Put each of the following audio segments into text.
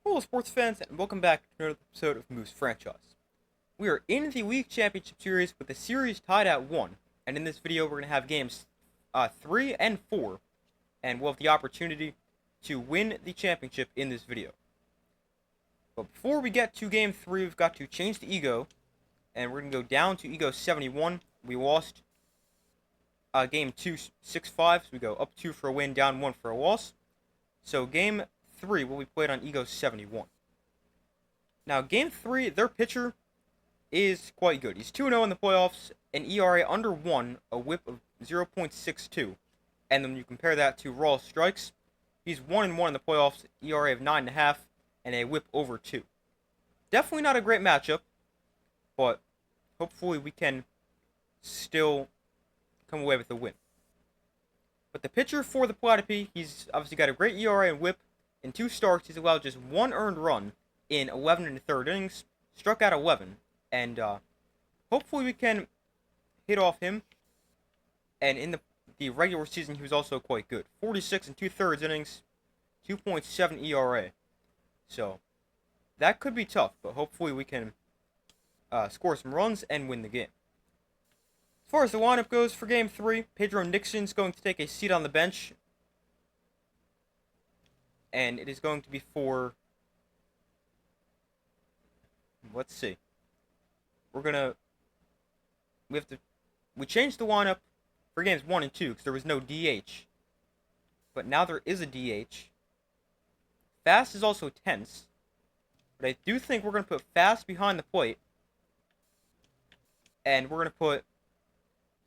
Hello, sports fans, and welcome back to another episode of Moose Franchise. We are in the League Championship Series with the series tied at 1, and in this video we're going to have games 3 and 4, and we'll have the opportunity to win the championship in this video. But before we get to game 3, we've got to change the ego, and we're going to go down to ego 71. We lost game 2 6-5, so we go up 2 for a win, down 1 for a loss. So game 3 will be played on ego 71. Now, game 3, their pitcher is quite good. He's 2-0 in the playoffs, an ERA under 1, a whip of 0.62. And then you compare that to raw strikes, he's 1-1 in the playoffs, ERA of 9.5, and a whip over 2. Definitely not a great matchup, but hopefully we can still come away with a win. But the pitcher for the Platypi, he's obviously got a great ERA and whip. In 2 starts, he's allowed just 1 earned run in 11 1/3 innings, struck out 11, and hopefully we can hit off him. And in the regular season, he was also quite good. 46 2/3 innings, 2.7 ERA. So that could be tough, but hopefully we can score some runs and win the game. As far as the lineup goes for Game 3, Pedro Nixon's going to take a seat on the bench. And it is going to be for... Let's see. We changed the lineup for games 1 and 2 because there was no DH. But now there is a DH. Fast is also tense. But I do think we're going to put Fast behind the plate. And we're going to put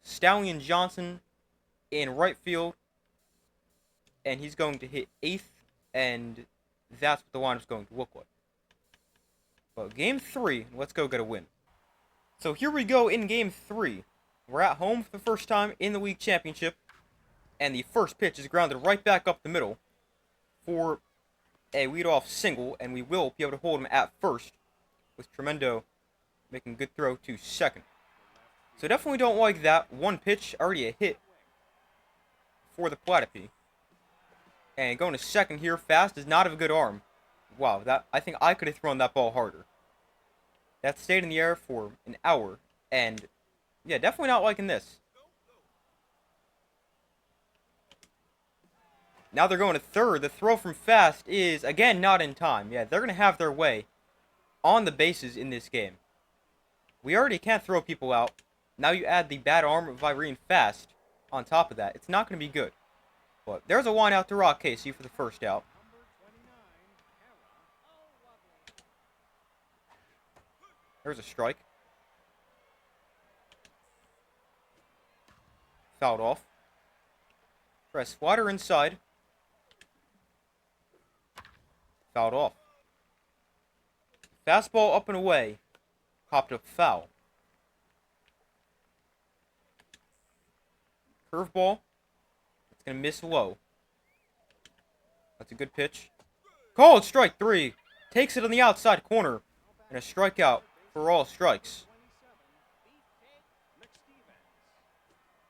Stallion Johnson in right field. And he's going to hit 8th. And that's what the lineup's going to look like. But game 3, let's go get a win. So here we go in game 3. We're at home for the first time in the league championship. And the first pitch is grounded right back up the middle for a leadoff single. And we will be able to hold him at first, with Tremendo making a good throw to second. So definitely don't like that. One pitch, already a hit for the Platypi. And going to second here, Fast does not have a good arm. Wow, I think I could have thrown that ball harder. That stayed in the air for an hour. And, yeah, definitely not liking this. Now they're going to third. The throw from Fast is, again, not in time. Yeah, they're going to have their way on the bases in this game. We already can't throw people out. Now you add the bad arm of Irene Fast on top of that. It's not going to be good. But there's a line out to Rock Casey for the first out. There's a strike. Fouled off. Press slider inside. Fouled off. Fastball up and away. Popped up foul. Curveball. It's going to miss low. That's a good pitch. Called strike 3. Takes it on the outside corner. And a strikeout for all strikes.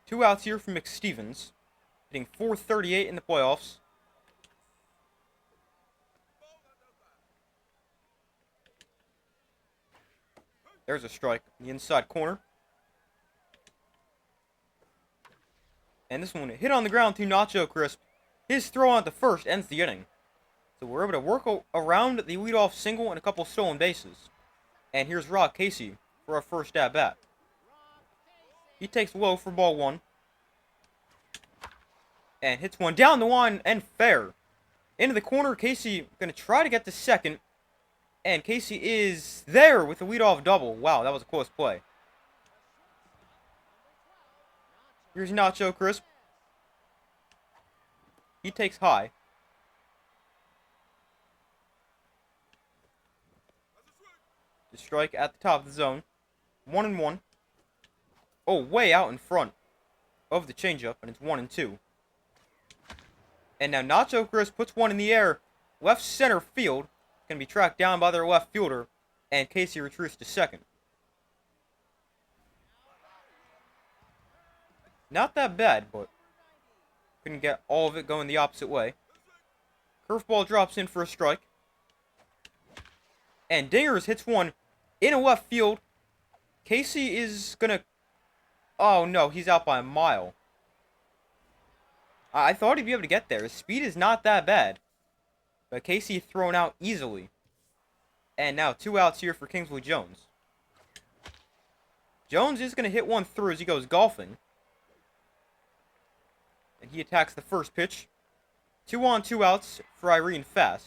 2 outs here from McStevens. Hitting .438 in the playoffs. There's a strike in the inside corner. And this one hit on the ground to Nacho Crisp. His throw on at the first ends the inning. So we're able to work around the leadoff single and a couple stolen bases. And here's Rock Casey for our first at-bat. He takes low for ball 1. And hits one down the line and fair. Into the corner, Casey going to try to get to second. And Casey is there with the leadoff double. Wow, that was a close play. Here's Nacho Crisp. He takes high. The strike at the top of the zone. 1-1. Oh, way out in front of the changeup, and it's 1-2. And now Nacho Crisp puts one in the air. Left center field. Can be tracked down by their left fielder. And Casey retreats to second. Not that bad, but couldn't get all of it going the opposite way. Curveball drops in for a strike. And Dingers hits one in a left field. Casey is gonna... Oh, no, he's out by a mile. I thought he'd be able to get there. His speed is not that bad. But Casey thrown out easily. And now 2 outs here for Kingsley Jones. Jones is going to hit one through as he goes golfing. And he attacks the first pitch. 2 on, 2 outs for Irene Fast.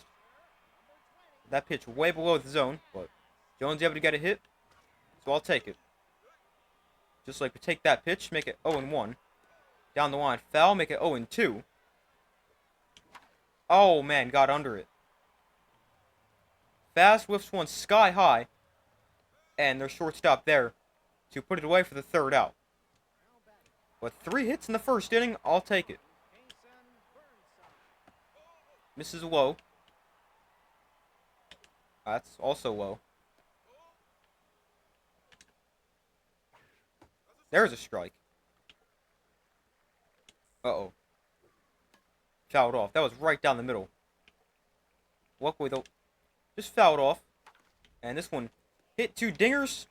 That pitch way below the zone, but Jones able to get a hit, so I'll take it. Just like we take that pitch, make it 0-1. Down the line, foul, make it 0-2. Oh, man, got under it. Fast whiffs one sky high, and their shortstop there to put it away for the 3rd out. But 3 hits in the 1st inning, I'll take it. Misses low. That's also low. There's a strike. Uh-oh. Fouled off. That was right down the middle. Luckily, though, just fouled off. And this one hit 2 dingers.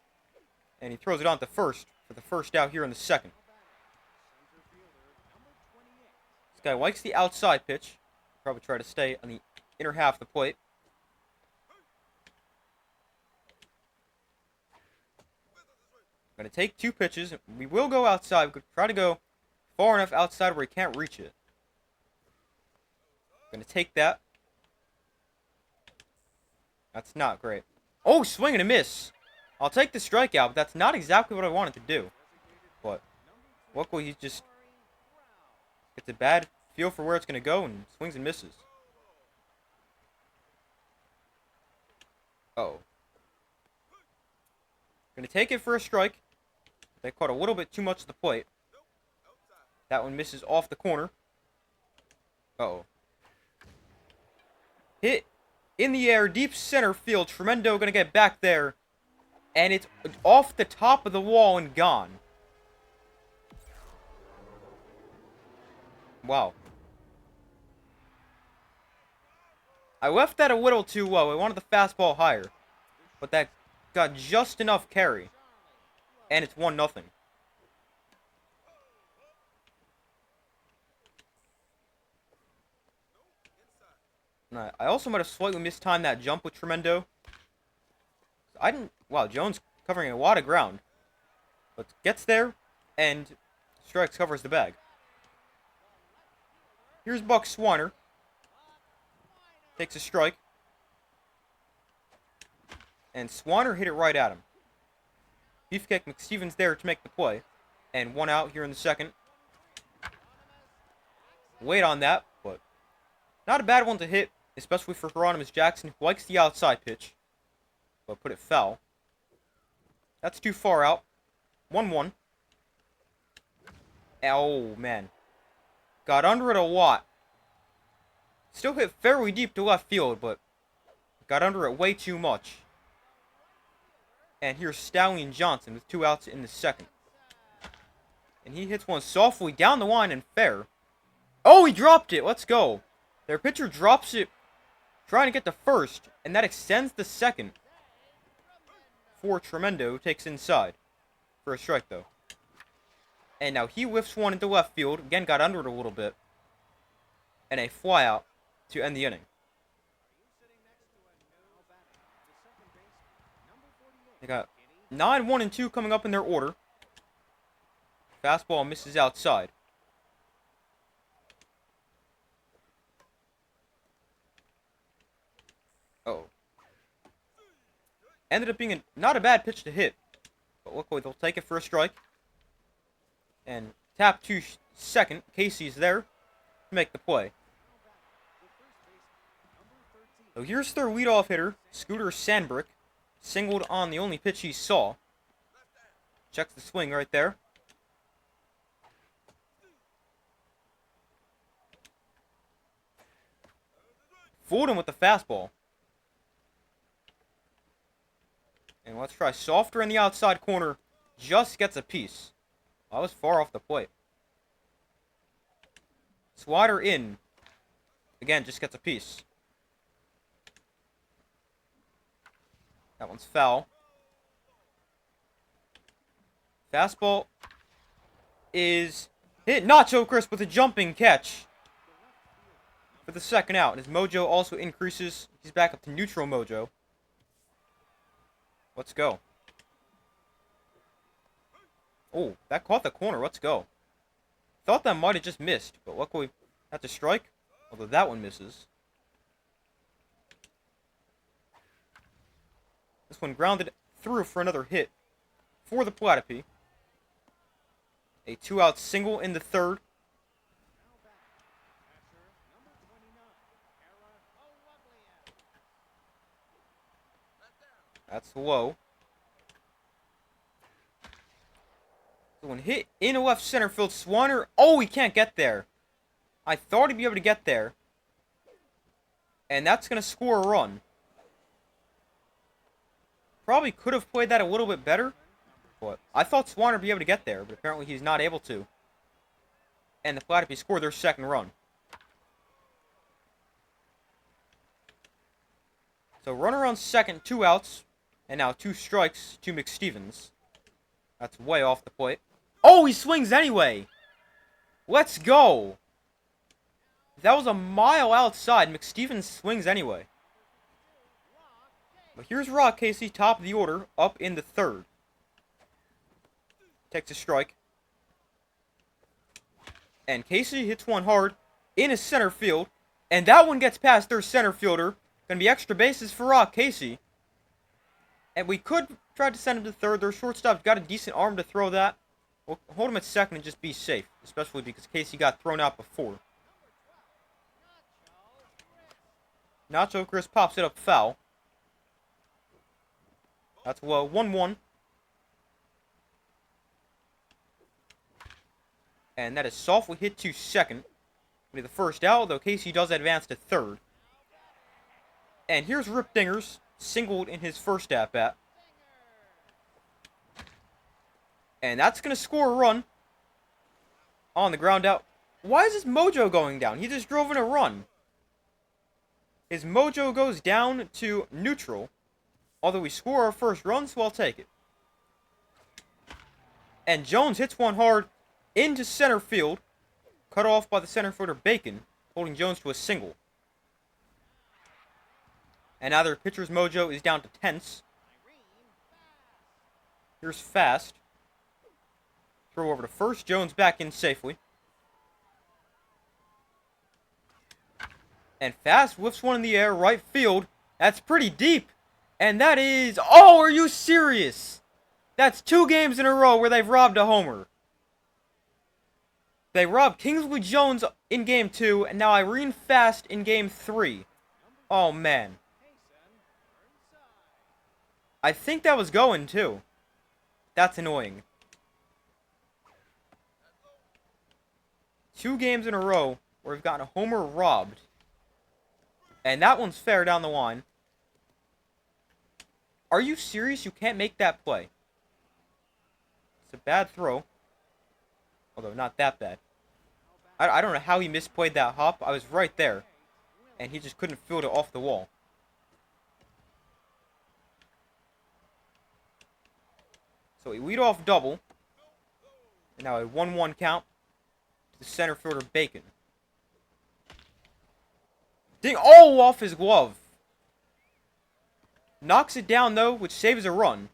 And he throws it on to first for the 1st out here in the 2nd. This guy likes the outside pitch. Probably try to stay on the inner half of the plate. Going to take 2 pitches. We will go outside. We could try to go far enough outside where he can't reach it. Going to take that. That's not great. Oh, swing and a miss. I'll take the strikeout, but that's not exactly what I wanted to do. But luckily he just gets a bad feel for where it's going to go and swings and misses. Uh-oh. Going to take it for a strike. They caught a little bit too much of the plate. That one misses off the corner. Uh-oh. Hit in the air, deep center field. Tremendo going to get back there. And it's off the top of the wall and gone. Wow. I left that a little too low. I wanted the fastball higher. But that got just enough carry. And it's 1-0. I also might have slightly mistimed that jump with Tremendo. I didn't... Wow, Jones covering a lot of ground. But gets there, and strikes, covers the bag. Here's Buck Swanner. Takes a strike. And Swanner hit it right at him. Beefcake McStevens there to make the play. And 1 out here in the 2nd. Wait on that, but not a bad one to hit, especially for Hieronymus Jackson, who likes the outside pitch. But put it foul. That's too far out. 1-1. Oh, man. Got under it a lot. Still hit fairly deep to left field, but got under it way too much. And here's Stallion Johnson with 2 outs in the 2nd. And he hits one softly down the line and fair. Oh, he dropped it. Let's go. Their pitcher drops it, trying to get to first, and that extends the 2nd. For Tremendo, who takes inside. For a strike, though. And now he whiffs one into left field. Again, got under it a little bit. And a flyout to end the inning. They got 9, 1, and 2 coming up in their order. Fastball misses outside. Uh-oh. Ended up being not a bad pitch to hit. But luckily they'll take it for a strike. And tap to 2nd. Casey's there to make the play. So here's their leadoff hitter, Scooter Sandbrick. Singled on the only pitch he saw. Checks the swing right there. Fooled him with the fastball. And let's try softer in the outside corner. Just gets a piece. I was far off the plate. Slider in. Again, just gets a piece. That one's foul. Fastball is hit. Nacho Chris with a jumping catch for the second out. His mojo also increases. He's back up to neutral mojo. Let's go. Oh, that caught the corner. Let's go. Thought that might have just missed, but luckily that's a strike. Although that one misses. This one grounded through for another hit for the Platypi. A 2-out single in the third. That's low. The one hit in left center field. Swanner. Oh, he can't get there. I thought he'd be able to get there. And that's going to score a run. Probably could have played that a little bit better. But I thought Swanner would be able to get there, but apparently he's not able to. And the Platypi scored their second run. So runner on second, 2 outs. And now 2 strikes to McStevens. That's way off the plate. Oh, he swings anyway! Let's go! That was a mile outside. McStevens swings anyway. But here's Rock Casey, top of the order, up in the third. Takes a strike. And Casey hits one hard in his center field. And that one gets past their center fielder. Gonna be extra bases for Rock Casey. And we could try to send him to third. Their shortstop's got a decent arm to throw that. We'll hold him at second and just be safe. Especially because Casey got thrown out before. Nacho Chris pops it up foul. That's low. 1-1. And that is softly hit to second. With the first out, though Casey does advance to third. And here's Rip Dingers, singled in his first at-bat. And that's going to score a run on the ground out. Why is his mojo going down? He just drove in a run. His mojo goes down to neutral. Although we score our first run, so I'll take it. And Jones hits one hard into center field. Cut off by the center fielder Bacon, holding Jones to a single. And now their pitcher's mojo is down to tense. Here's Fast. Throw over to first. Jones back in safely. And Fast whiffs one in the air, right field. That's pretty deep. And that is... Oh, are you serious? That's 2 games in a row where they've robbed a homer. They robbed Kingsley Jones in Game 2, and now Irene Fast in Game 3. Oh, man. I think that was going, too. That's annoying. 2 games in a row where we've gotten a homer robbed. And that one's fair down the line. Are you serious? You can't make that play. It's a bad throw. Although, not that bad. I don't know how he misplayed that hop. I was right there. And he just couldn't field it off the wall. So a lead-off double. And now a 1-1 count to the center fielder Bacon. Ding! Oh, off his glove. Knocks it down, though, which saves a run.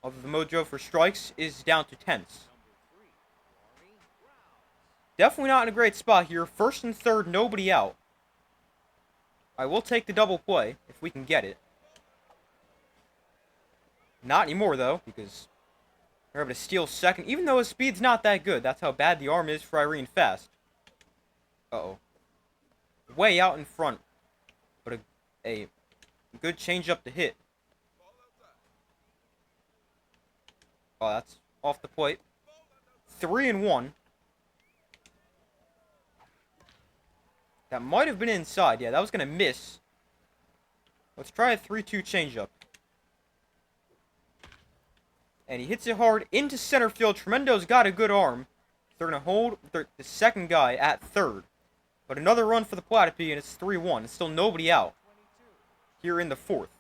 Although the mojo for strikes is down to tense. Definitely not in a great spot here. First and third, nobody out. I will take the double play, if we can get it. Not anymore, though, because they're able to steal second. Even though his speed's not that good. That's how bad the arm is for Irene Fast. Uh-oh. Way out in front. But a good changeup to hit. Oh, that's off the plate. 3-1. That might have been inside. Yeah, that was going to miss. Let's try a 3-2 changeup. And he hits it hard into center field. Tremendo's got a good arm. They're going to hold the second guy at third. But another run for the Platypi, and it's 3-1. It's still nobody out here in the fourth.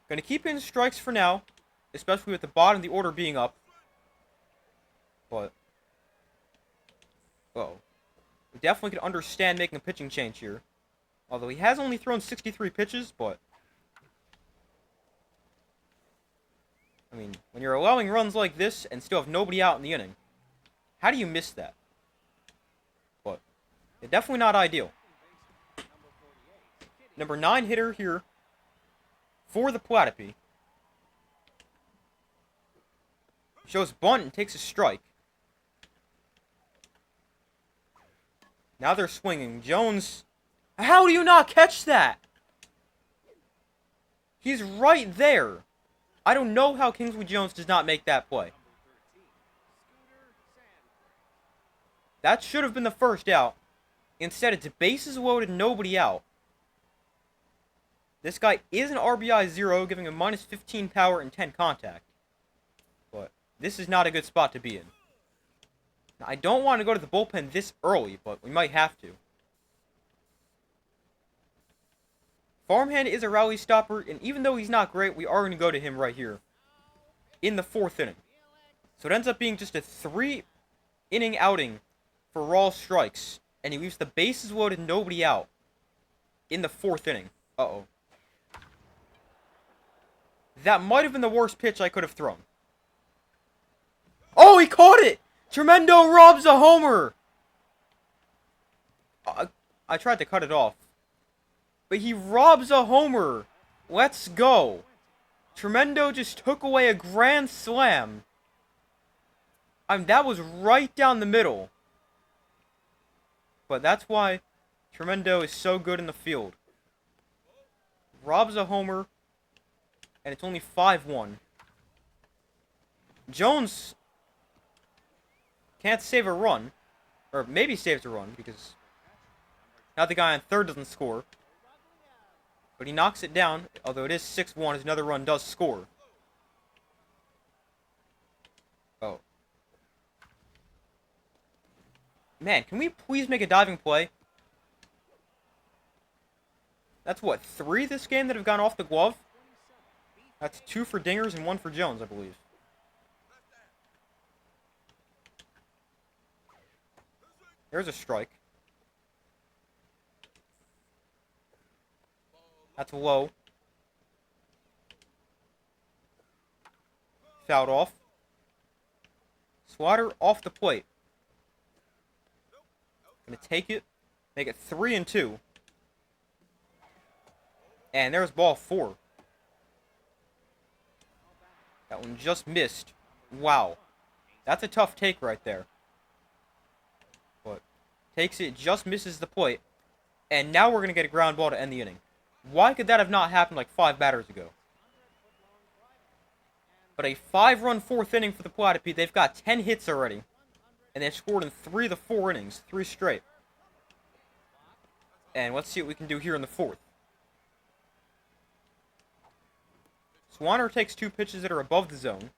Gonna keep in strikes for now, especially with the bottom of the order being up. But, uh-oh. We definitely can understand making a pitching change here. Although he has only thrown 63 pitches, but... I mean, when you're allowing runs like this and still have nobody out in the inning, how do you miss that? But, it's definitely not ideal. Number 9 hitter here for the Platypi. Shows bunt and takes a strike. Now they're swinging. Jones, how do you not catch that? He's right there. I don't know how Kingsley Jones does not make that play. That should have been the first out. Instead, it's bases loaded, nobody out. This guy is an RBI 0, giving him minus 15 power and 10 contact. But this is not a good spot to be in. Now, I don't want to go to the bullpen this early, but we might have to. Farmhand is a rally stopper, and even though he's not great, we are going to go to him right here in the 4th inning. So it ends up being just a 3-inning outing for raw strikes, and he leaves the bases loaded, nobody out in the 4th inning. Uh-oh. That might have been the worst pitch I could have thrown. Oh, he caught it! Tremendo robs a homer! I tried to cut it off. But he robs a homer. Let's go. Tremendo just took away a grand slam. That was right down the middle. But that's why Tremendo is so good in the field. Robs a homer. And it's only 5-1. Jones can't save a run. Or maybe saves a run, because now the guy on third doesn't score. But he knocks it down, although it is 6-1, as another run does score. Oh. Man, can we please make a diving play? That's what, 3 this game that have gone off the glove? That's 2 for Dingers and 1 for Jones, I believe. There's a strike. That's low. Fouled off. Slider off the plate. Gonna take it. Make it 3-2. And there's ball 4. That one just missed. Wow. That's a tough take right there. But takes it, just misses the plate. And now we're gonna get a ground ball to end the inning. Why could that have not happened like 5 batters ago? But a 5-run 4th inning for the Platypi. They've got 10 hits already. And they've scored in 3 of the 4 innings. 3 straight. And let's see what we can do here in the 4th. Swanner takes 2 pitches that are above the zone.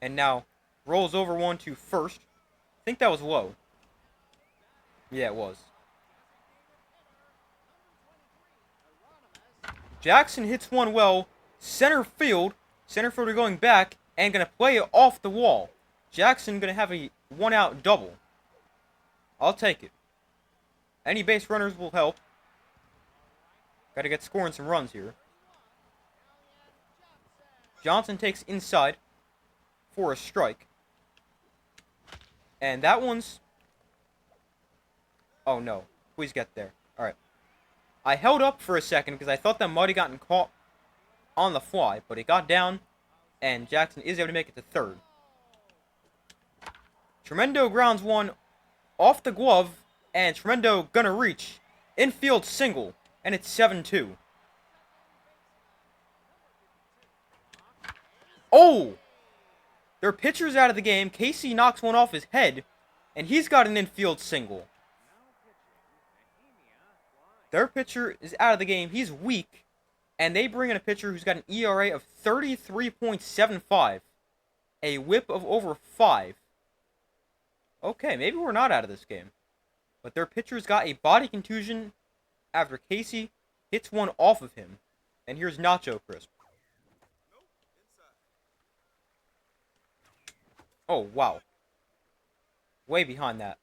And now rolls over one to first. I think that was low. Yeah, it was. Jackson hits one well. Center field. Center fielder going back and going to play it off the wall. Jackson going to have a 1-out double. I'll take it. Any base runners will help. Got to get scoring some runs here. Johnson takes inside for a strike. And that one's... Oh, no. Please get there. Alright. I held up for a second because I thought that might have gotten caught on the fly. But it got down, and Jackson is able to make it to third. Tremendo grounds one off the glove, and Tremendo gonna reach. Infield single, and it's 7-2. Oh! Their pitcher's out of the game. Casey knocks one off his head, and he's got an infield single. Their pitcher is out of the game. He's weak, and they bring in a pitcher who's got an ERA of 33.75. A whip of over 5. Okay, maybe we're not out of this game. But their pitcher's got a body contusion after Casey hits one off of him. And here's Nacho Crisp. Oh, wow. Way behind that.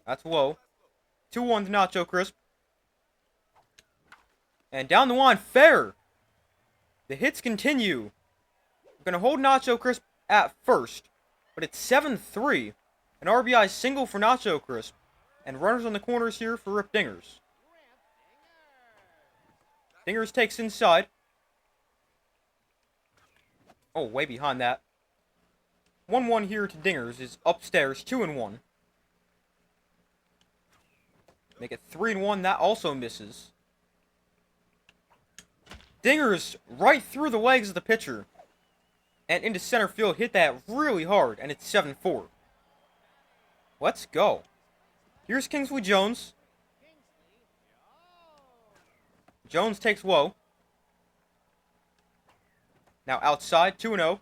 That's low. 2-1 to Nacho Crisp. And down the line, fair. The hits continue. We're going to hold Nacho Crisp at first. But it's 7-3. An RBI single for Nacho Crisp. And runners on the corners here for Rip Dingers. Dingers takes inside. Oh, way behind that. 1-1 here to Dingers is upstairs, 2-1. Make it 3-1, that also misses. Dingers right through the legs of the pitcher. And into center field, hit that really hard, and it's 7-4. Let's go. Here's Kingsley Jones. Jones takes low. Now outside, 2-0.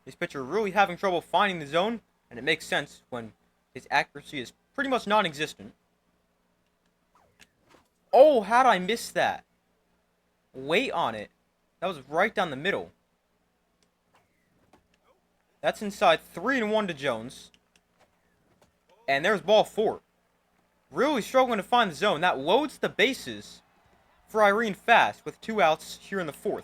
This pitcher really having trouble finding the zone, and it makes sense when his accuracy is pretty much non-existent. Oh, how'd I miss that? Wait on it. That was right down the middle. That's inside, 3-1 to Jones. And there's ball 4. Really struggling to find the zone. That loads the bases for Irene Fast with 2 outs here in the 4th.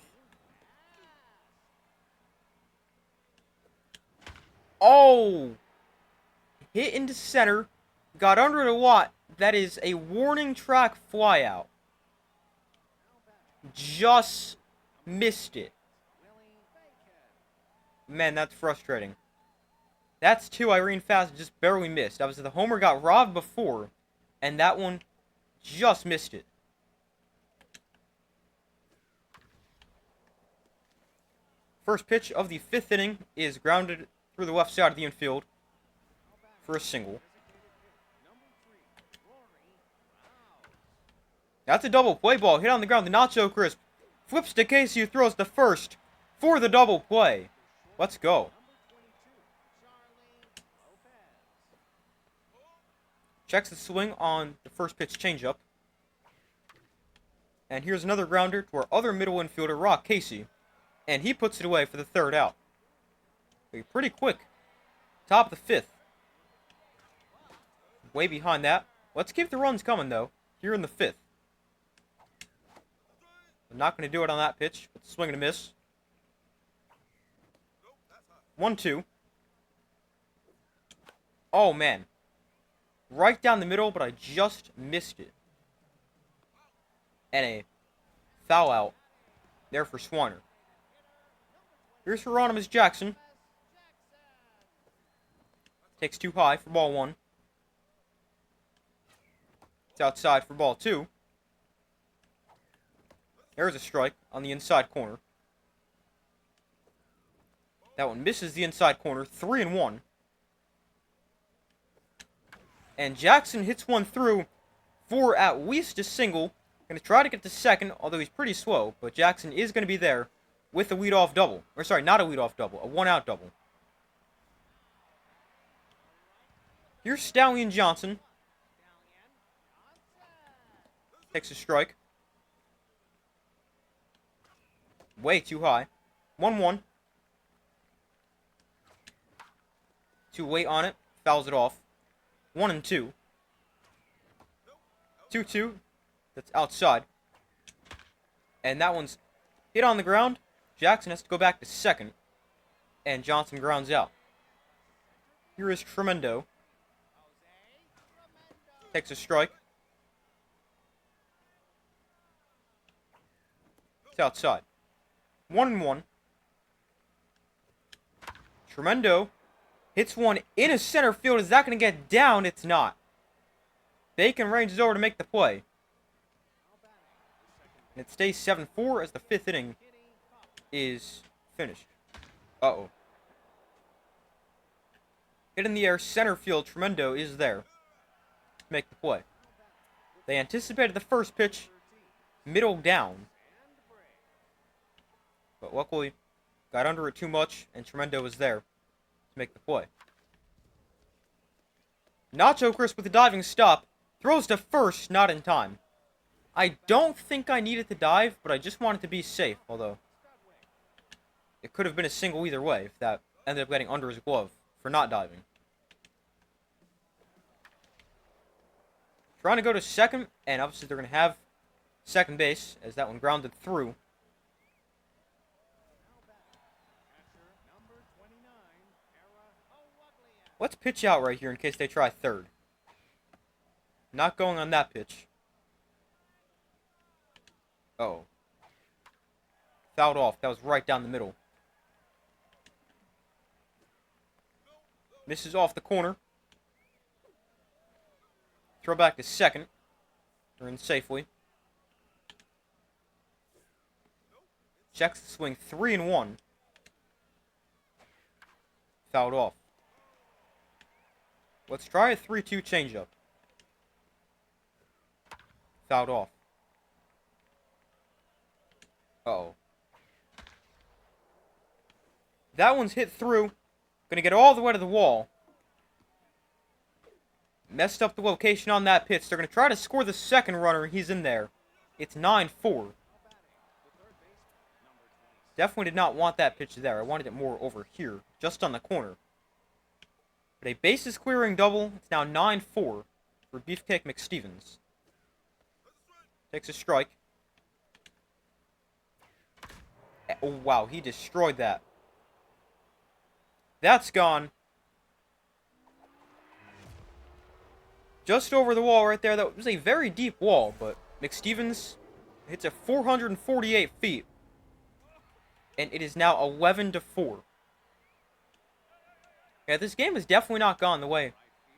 Oh! Hit into center. Got under the lot. That is a warning track flyout. Just missed it. Man, that's frustrating. That's 2 Irene Fast just barely missed. That was the homer got robbed before, and that one just missed it. First pitch of the 5th inning is grounded through the left side of the infield for a single. That's a double play ball. Hit on the ground. The Nacho Crisp flips to Casey, who throws to first for the double play. Let's go. Checks the swing on the first pitch changeup. And here's another grounder to our other middle infielder, Rock Casey. And he puts it away for the 3rd out. Pretty quick. Top of the 5th. Way behind that. Let's keep the runs coming, though, here in the 5th. I'm not going to do it on that pitch. But swing and a miss. 1-2. Oh, man. Right down the middle, but I just missed it. And a foul out there for Swanner. Here's Hieronymus Jackson. Takes too high for ball 1. It's outside for ball 2. There's a strike on the inside corner. That one misses the inside corner. 3-1. And Jackson hits one through for at least a single. Going to try to get to second, although he's pretty slow. But Jackson is going to be there with a leadoff double. Or sorry, not a leadoff double. A 1-out double. Here's Stallion Johnson. Takes a strike. Way too high. 1-1. Too late on it. Fouls it off. 1-2. 2-2. That's outside. And that one's hit on the ground. Jackson has to go back to second. And Johnson grounds out. Here is Tremendo. Takes a strike. It's outside. 1-1. Tremendo hits one in a center field. Is that going to get down? It's not. Bacon ranges over to make the play. And it stays 7-4 as the 5th inning is finished. Uh-oh. Hit in the air, center field. Tremendo is there to make the play. They anticipated the first pitch, middle down. But luckily, got under it too much, and Tremendo was there to make the play. Nacho Crisp with a diving stop. Throws to first, not in time. I don't think I needed to dive, but I just wanted to be safe, although it could have been a single either way if that ended up getting under his glove for not diving. Trying to go to second, and obviously they're going to have second base as that one grounded through. Let's pitch out right here in case they try third. Not going on that pitch. Oh. Fouled off. That was right down the middle. Misses off the corner. Throw back to second. They're in safely. Checks the swing 3-1. Fouled off. Let's try a 3-2 changeup. Fouled off. Uh-oh. That one's hit through. Gonna get all the way to the wall. Messed up the location on that pitch. They're gonna try to score the second runner. He's in there. It's 9-4. Definitely did not want that pitch there. I wanted it more over here, just on the corner. But a bases clearing double. It's now 9-4 for Beefcake McStevens. Takes a strike. Oh, wow. He destroyed that. That's gone. Just over the wall right there. That was a very deep wall, but McStevens hits it 448 feet. And it is now 11-4. Yeah, this game has definitely not gone the way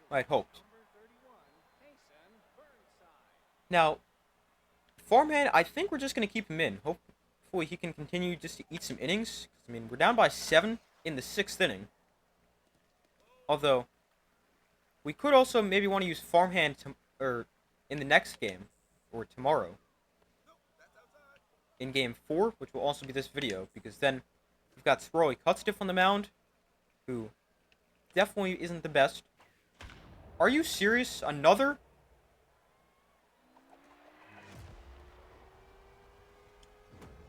I'd hoped. Now, Farmhand, I think we're just going to keep him in. Hopefully he can continue just to eat some innings. I mean, we're down by 7 in the 6th inning. Although, we could also maybe want to use Farmhand in the next game, or tomorrow. In Game 4, which will also be this video, because then we've got Swirly Cutstiff on the mound, who definitely isn't the best. Are you serious? Another?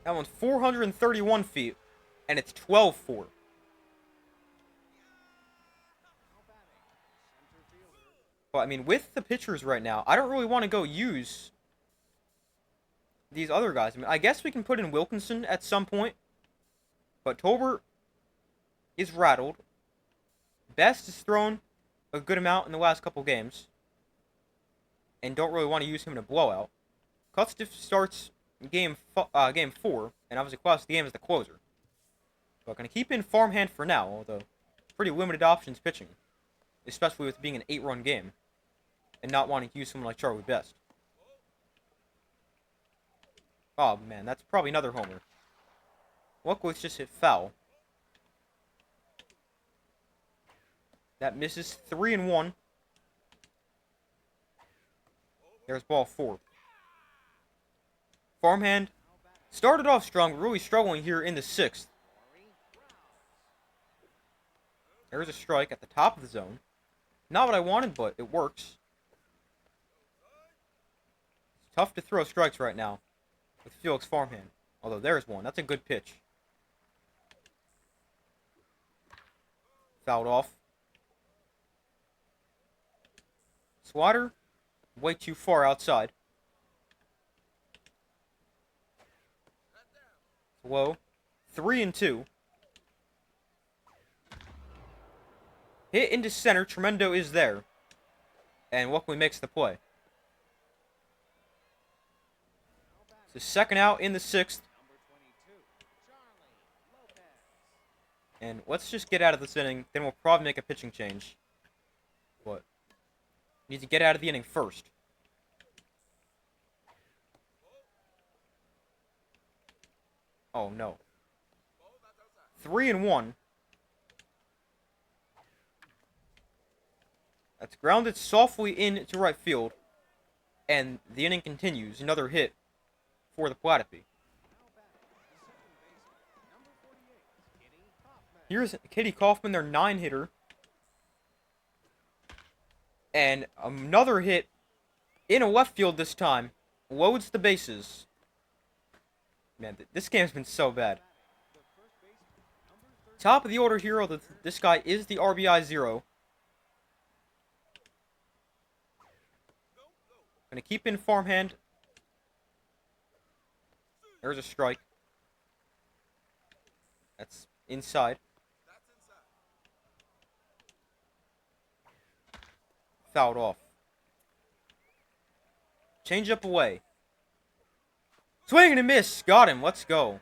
That one's 431 feet, and it's 12-4. But, I mean, with the pitchers right now, I don't really want to go use these other guys. I mean, I guess we can put in Wilkinson at some point, but Tolbert is rattled. Best has thrown a good amount in the last couple games, and don't really want to use him in a blowout. Cutstiff starts game 4, and obviously close the game as the closer. So I'm going to keep in Farmhand for now, although pretty limited options pitching, especially with being an 8-run game, and not wanting to use someone like Charlie Best. Oh, man, that's probably another homer. Luckily, it's just hit foul. That misses 3-1. There's ball 4. Farmhand started off strong, really struggling here in the 6th. There's a strike at the top of the zone. Not what I wanted, but it works. It's tough to throw strikes right now with Felix Farmhand. Although there's one. That's a good pitch. Fouled off. Slider, way too far outside. Low. 3-2. Hit into center. Tremendo is there. And luckily makes the play. It's the second out in the 6th. And let's just get out of this inning. Then we'll probably make a pitching change. But need to get out of the inning first. Oh, no. 3-1. That's grounded softly into right field. And the inning continues. Another hit for the Platypi. Here's Kitty Kaufman, their 9-hitter. And another hit in a left field this time. loads the bases. Man, this game's been so bad. Top of the order hero, this guy is the RBI 0. Gonna keep in farmhand. There's a strike. That's inside. Fouled off. Change up away. Swing and a miss. Got him. Let's go.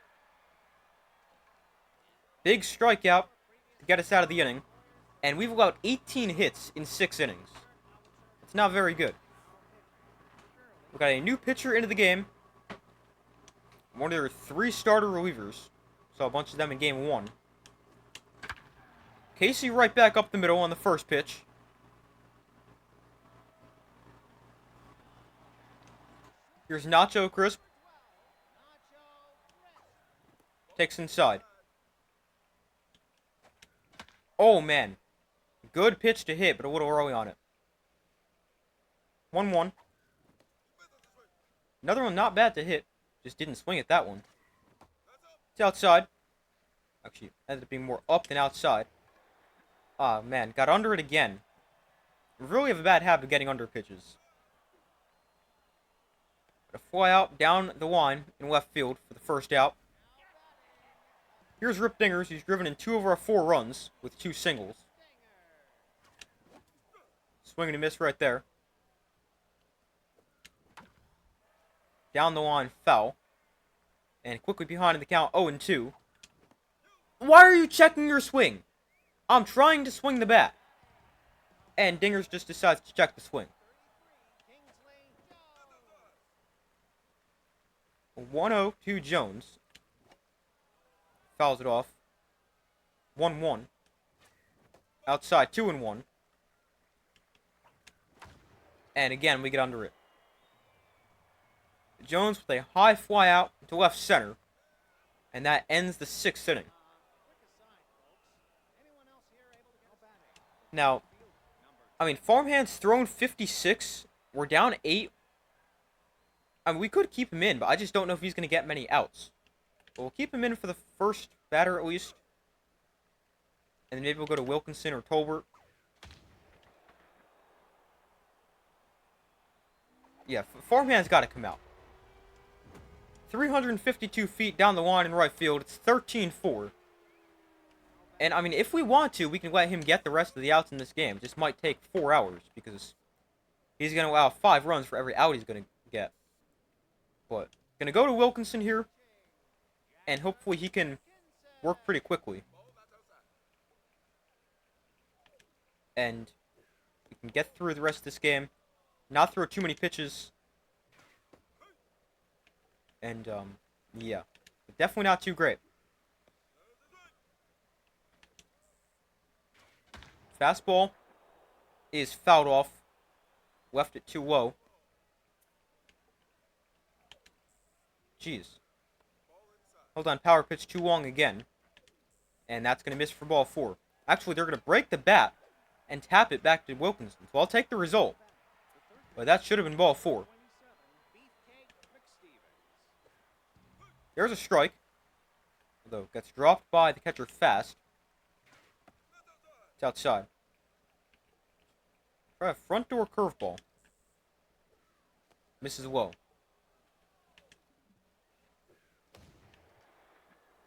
Big strikeout to get us out of the inning. And we've allowed 18 hits in 6 innings. It's not very good. We've got a new pitcher into the game. One of their 3 starter relievers. Saw a bunch of them in game 1. Casey right back up the middle on the first pitch. Here's Nacho Crisp. Takes inside. Oh, man. Good pitch to hit, but a little early on it. 1-1. Another one not bad to hit. Just didn't swing at that one. It's outside. Actually, ended up being more up than outside. Ah, man. Got under it again. We really have a bad habit of getting under pitches. A fly out down the line in left field for the first out. Here's Rip Dingers. He's driven in 2 of our 4 runs with 2 singles. Swing and a miss right there. Down the line, foul. And quickly behind in the count, 0-2. Why are you checking your swing? I'm trying to swing the bat. And Dingers just decides to check the swing. 1-0 to Jones. Fouls it off. 1-1. Outside, 2-1. And again, we get under it. Jones with a high fly out to left center. And that ends the 6th inning. Now, I mean, farmhand's thrown 56. We're down 8. I mean, we could keep him in, but I just don't know if he's going to get many outs. But we'll keep him in for the first batter at least. And then maybe we'll go to Wilkinson or Tolbert. Yeah, farmhand's got to come out. 352 feet down the line in right field. It's 13-4. And, I mean, if we want to, we can let him get the rest of the outs in this game. It just might take 4 hours because he's going to allow 5 runs for every out he's going to get. But, going to go to Wilkinson here. And hopefully he can work pretty quickly. And we can get through the rest of this game. Not throw too many pitches. And, yeah. But definitely not too great. Fastball is fouled off. Left it too low. Jeez. Hold on, power pitch too long again. And that's going to miss for ball 4. Actually, they're going to break the bat and tap it back to Wilkinson. So I'll take the result. But that should have been ball 4. There's a strike. Although, gets dropped by the catcher fast. It's outside. Try a front door curveball. Misses low.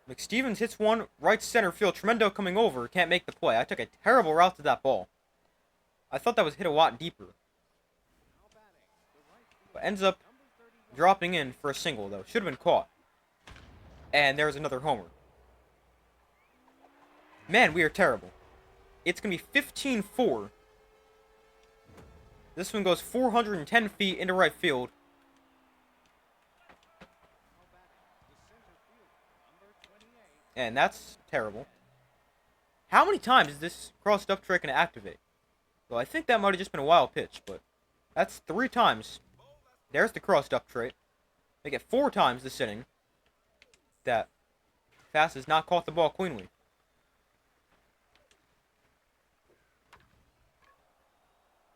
McStevens hits one right center field. Tremendo coming over. Can't make the play. I took a terrible route to that ball. I thought that was hit a lot deeper. But ends up dropping in for a single, though. Should have been caught. And there's another homer. Man, we are terrible. It's going to be 15-4. This one goes 410 feet into right field. And that's terrible. How many times is this crossed-up trick going to activate? Well, I think that might have just been a wild pitch, but that's 3 times. There's the crossed-up trait. They get 4 times this inning. That Fast has not caught the ball cleanly.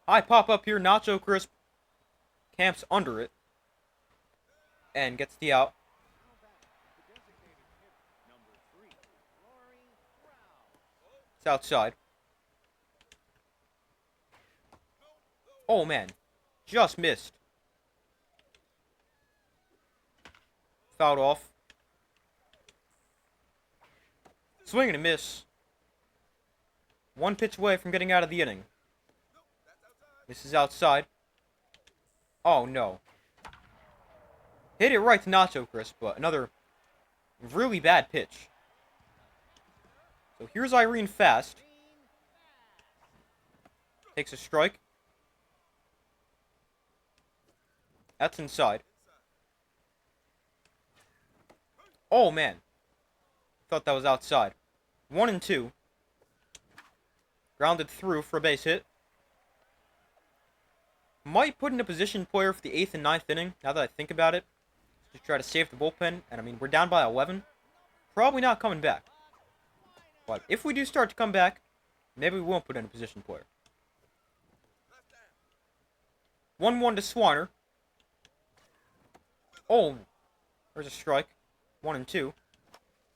High pop up here, Nacho Crisp camps under it. And gets the out. It's outside. Oh, man. Just missed. Fouled off. Swing and a miss. One pitch away from getting out of the inning. This is outside. Oh, no. Hit it right to Nacho Crisp, but another really bad pitch. So here's Irene fast. Takes a strike. That's inside. Oh, man. Thought that was outside. 1-2. Grounded through for a base hit. Might put in a position player for the 8th and 9th inning, now that I think about it. To try to save the bullpen. And, I mean, we're down by 11. Probably not coming back. But if we do start to come back, maybe we won't put in a position player. 1-1 to Swiner. Oh, there's a strike. 1-2.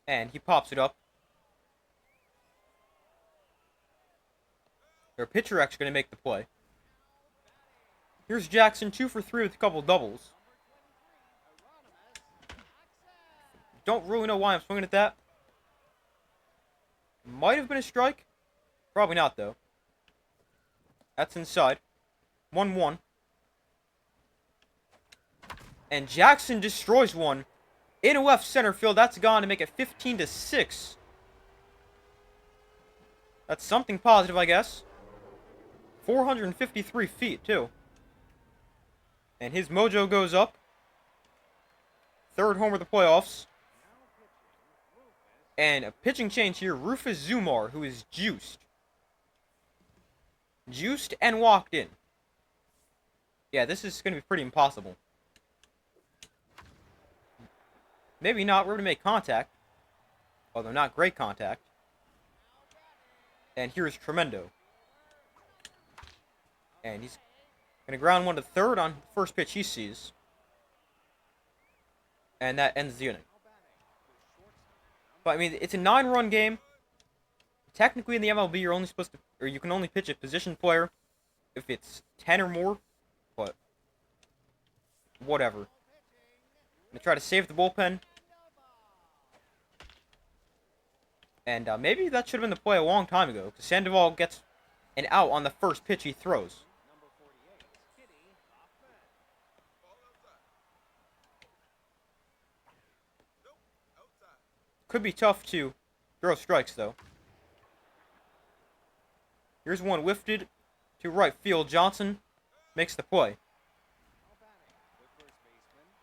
And he pops it up. Their pitcher actually going to make the play. Here's Jackson, 2 for 3 with a couple doubles. Don't really know why I'm swinging at that. Might have been a strike. Probably not, though. That's inside. 1-1. And Jackson destroys one. In left center field, that's gone to make it 15-6. That's something positive, I guess. 453 feet, too. And his mojo goes up. Third homer of the playoffs. And a pitching change here, Rufus Zumar, who is juiced. Juiced and walked in. Yeah, this is going to be pretty impossible. Maybe not. We're going to make contact. Although not great contact. And here's Tremendo. And he's going to ground one to third on the first pitch he sees. And that ends the inning. But, I mean, it's a 9-run game. Technically, in the MLB, you're only supposed to... Or you can only pitch a position player if it's 10 or more. But, whatever. I'm going to try to save the bullpen. And maybe that should have been the play a long time ago. Because Sandoval gets an out on the first pitch he throws. Could be tough to throw strikes, though. Here's one lifted to right field. Johnson makes the play.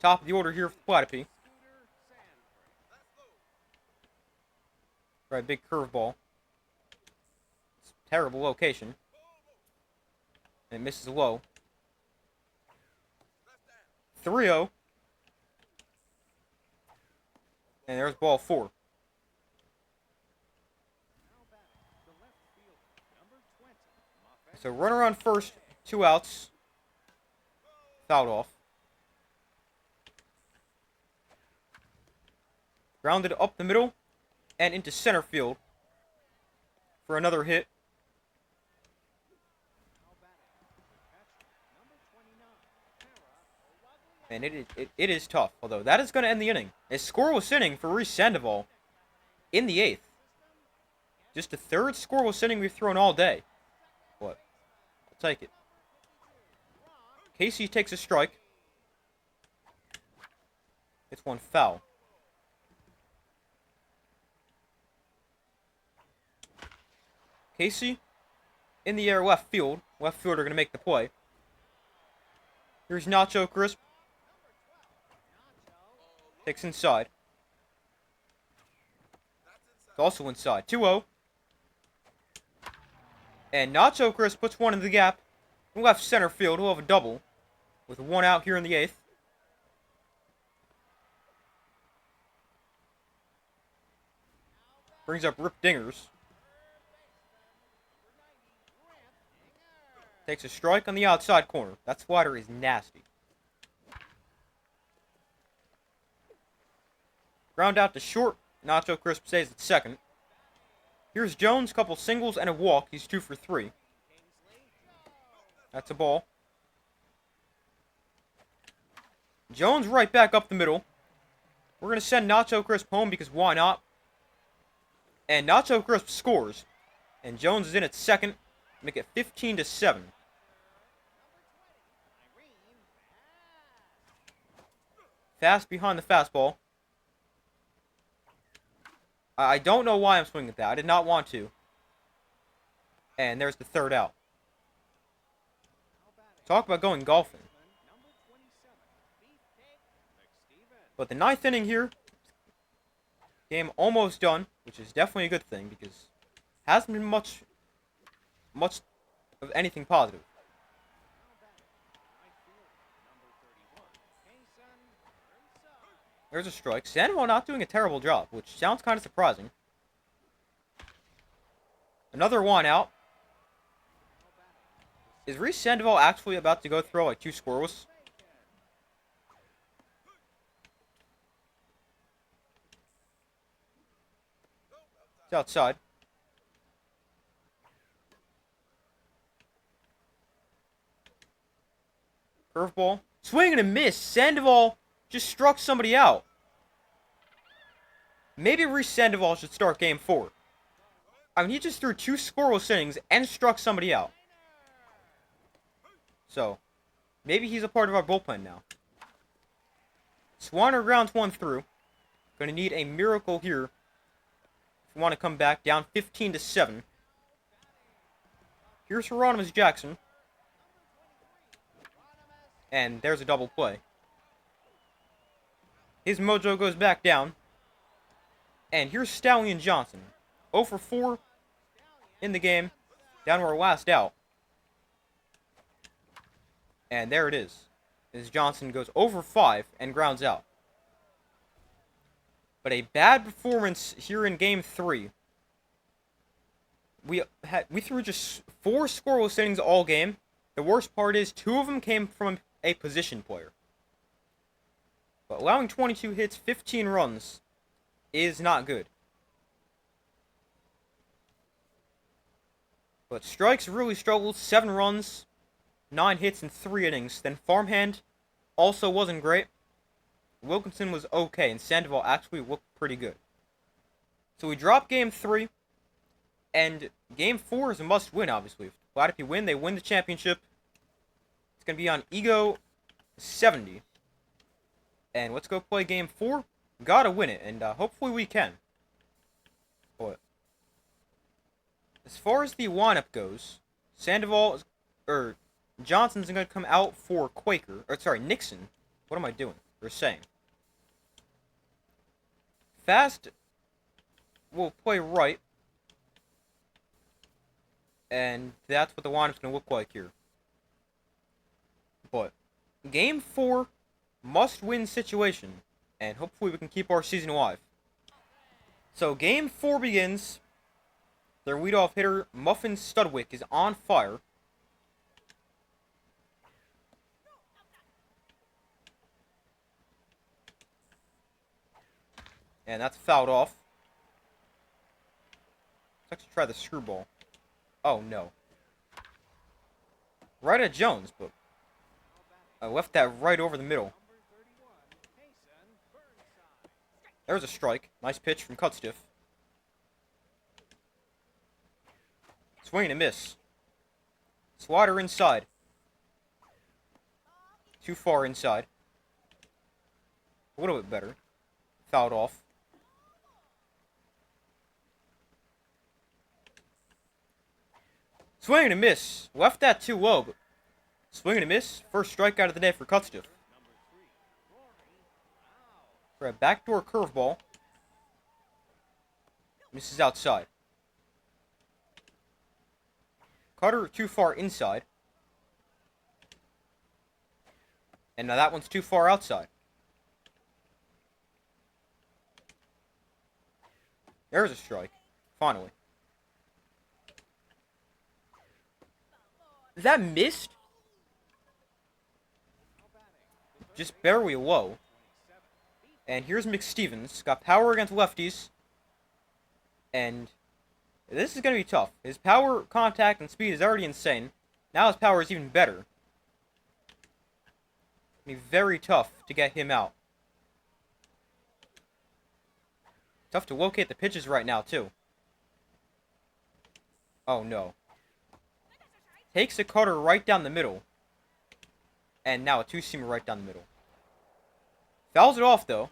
Top of the order here for Platypus. Right, big curveball. It's a terrible location. And it misses low. 3-0. And there's ball 4. So runner on first, 2 outs. Fouled off. Grounded up the middle and into center field for another hit. And it is tough, although that is going to end the inning. A scoreless inning for Reese Sandoval in the 8th. Just the 3rd scoreless inning we've thrown all day. But I'll take it. Casey takes a strike. It's one foul. Casey in the air left field. Left fielder going to make the play. Here's Nacho Crisp. Takes inside. It's also inside. 2-0. And Nacho Crisp puts one in the gap. Left center field. We'll have a double. With 1 out here in the 8th. Brings up Rip Dingers. Takes a strike on the outside corner. That slider is nasty. Ground out to short. Nacho Crisp stays at second. Here's Jones, couple singles and a walk. He's 2 for 3. That's a ball. Jones right back up the middle. We're going to send Nacho Crisp home because why not? And Nacho Crisp scores. And Jones is in at second. Make it 15-7. Fast behind the fastball. I don't know why I'm swinging at that. I did not want to. And there's the third out. Talk about going golfing. But the ninth inning here, game almost done, which is definitely a good thing because hasn't been much of anything positive. There's a strike. Sandoval not doing a terrible job, which sounds kind of surprising. Another one out. Is Reese Sandoval actually about to go throw like 2 scoreless? It's outside. Curveball. Swing and a miss. Sandoval just struck somebody out. Maybe Reese Sandoval should start game 4. I mean, he just threw 2 scoreless innings and struck somebody out. So, maybe he's a part of our bullpen now. Swanner grounds 1 through. Gonna need a miracle here if we want to come back down 15-7. Here's Hieronymus Jackson. And there's a double play. His mojo goes back down. And here's Stallion Johnson. 0 for 4 in the game. Down to our last out. And there it is. As Johnson goes 0 for 5 and grounds out. But a bad performance here in game 3. We threw just 4 scoreless innings all game. The worst part is 2 of them came from a position player. But allowing 22 hits, 15 runs is not good. But Strikes really struggled. 7 runs, 9 hits in 3 innings. Then Farmhand also wasn't great. Wilkinson was okay, and Sandoval actually looked pretty good. So we drop game 3, and game 4 is a must-win, obviously. Glad if you win, they win the championship. It's going to be on Ego 70. And let's go play game 4. Gotta win it, and hopefully we can. But as far as the lineup goes, Johnson's going to come out for Nixon. What am I doing? Or saying. Fast will play right. And that's what the lineup's going to look like here. But game 4, must-win situation. And hopefully we can keep our season alive. So game 4 begins. Their leadoff hitter, Muffin Studwick, is on fire. And that's fouled off. Let's actually try the screwball. Oh, no. Right at Jones, but I left that right over the middle. There's a strike. Nice pitch from Cutstiff. Swing and a miss. Slider inside. Too far inside. A little bit better. Fouled off. Swing and a miss. Left that too low, but swing and a miss. First strikeout of the day for Cutstiff. For a backdoor curveball. Misses outside. Cutter too far inside. And now that one's too far outside. There's a strike. Finally. Is that missed? Just barely low. And here's McStevens. Got power against lefties. And this is going to be tough. His power, contact, and speed is already insane. Now his power is even better. It'll be very tough to get him out. Tough to locate the pitches right now, too. Oh, no. Takes a cutter right down the middle. And now a two-seamer right down the middle. Fouls it off, though.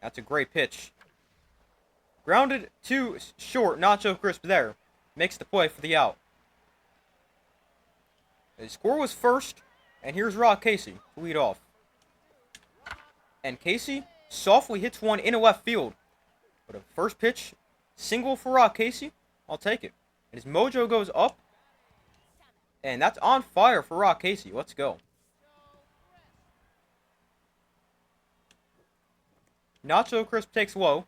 That's a great pitch. Grounded to short, Nacho Crisp there. Makes the play for the out. The score was first, and here's Rock Casey to lead off. And Casey softly hits one into left field. But a first pitch, single for Rock Casey. I'll take it. And his mojo goes up. And that's on fire for Rock Casey. Let's go. Nacho Crisp takes low.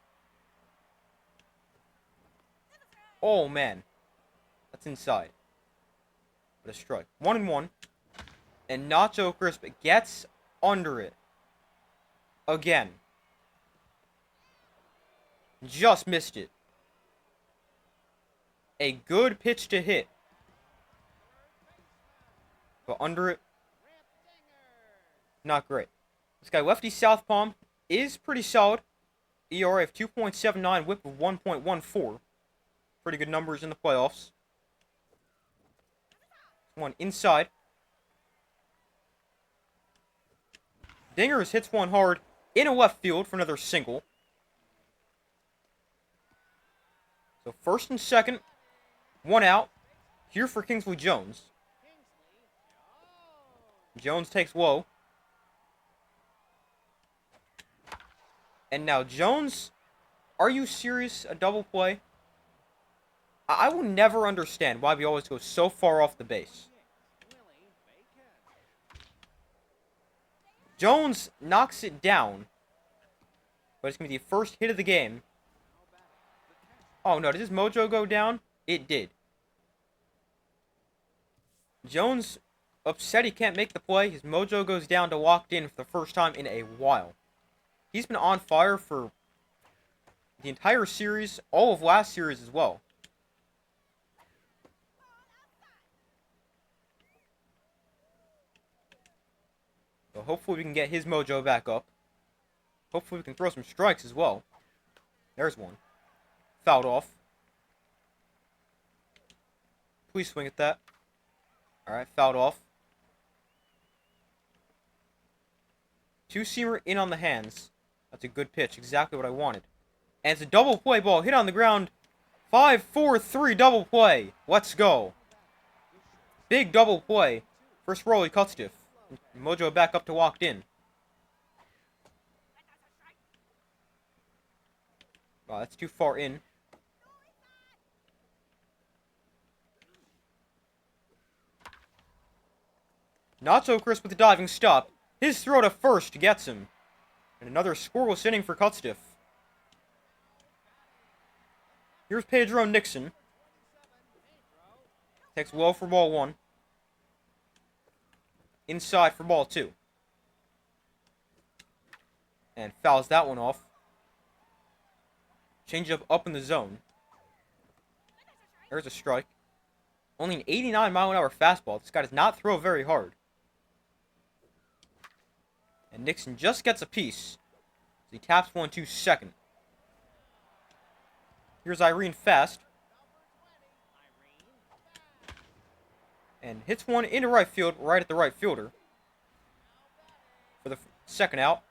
Oh, man. That's inside. But a strike. 1-1. And Nacho Crisp gets under it. Again. Just missed it. A good pitch to hit. But under it. Not great. This guy, lefty southpaw, is pretty solid. ERA of 2.79, whip of 1.14. Pretty good numbers in the playoffs. One inside. Dingers hits one hard into left field for another single. So first and second, one out. Here for Kingsley Jones. Jones takes low. And now Jones, are you serious? A double play? I will never understand why we always go so far off the base. Jones knocks it down. But it's going to be the first hit of the game. Oh no, did his mojo go down? It did. Jones upset he can't make the play. His mojo goes down to walked in for the first time in a while. He's been on fire for the entire series, all of last series as well. So hopefully we can get his mojo back up. Hopefully we can throw some strikes as well. There's one. Fouled off. Please swing at that. Alright, fouled off. Two-seamer in on the hands. That's a good pitch. Exactly what I wanted. And it's a double play ball. Hit on the ground. 5-4-3 double play. Let's go. Big double play. First roll, he cuts stiff. Mojo back up to walked in. Wow, that's too far in. Nacho Crisp with a diving stop. His throw to first gets him. And another scoreless inning for Cutstiff. Here's Pedro Nixon. Takes low for ball one. Inside for ball two. And fouls that one off. Change up in the zone. There's a strike. Only an 89-mile-an-hour fastball. This guy does not throw very hard. And Nixon just gets a piece. He taps one to second. Here's Irene Fast. And hits one into right field, right at the right fielder. For the second out.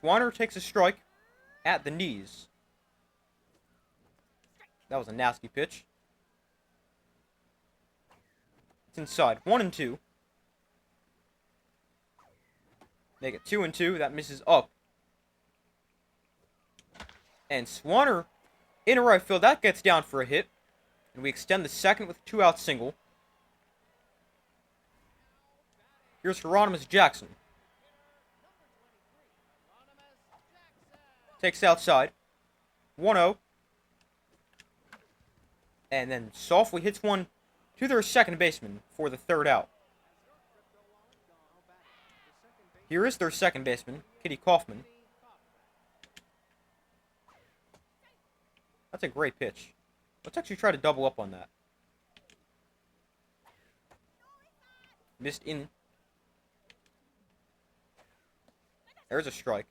Swanner takes a strike at the knees. That was a nasty pitch. It's inside. 1-2. Make it 2-2. That misses up. And Swanner in right field. That gets down for a hit. And we extend the second with a two-out single. Here's Hieronymus Jackson. Takes outside. 1-0. And then softly hits one to their second baseman for the third out. Here is their second baseman, Kitty Kaufman. That's a great pitch. Let's actually try to double up on that. Missed in. There's a strike.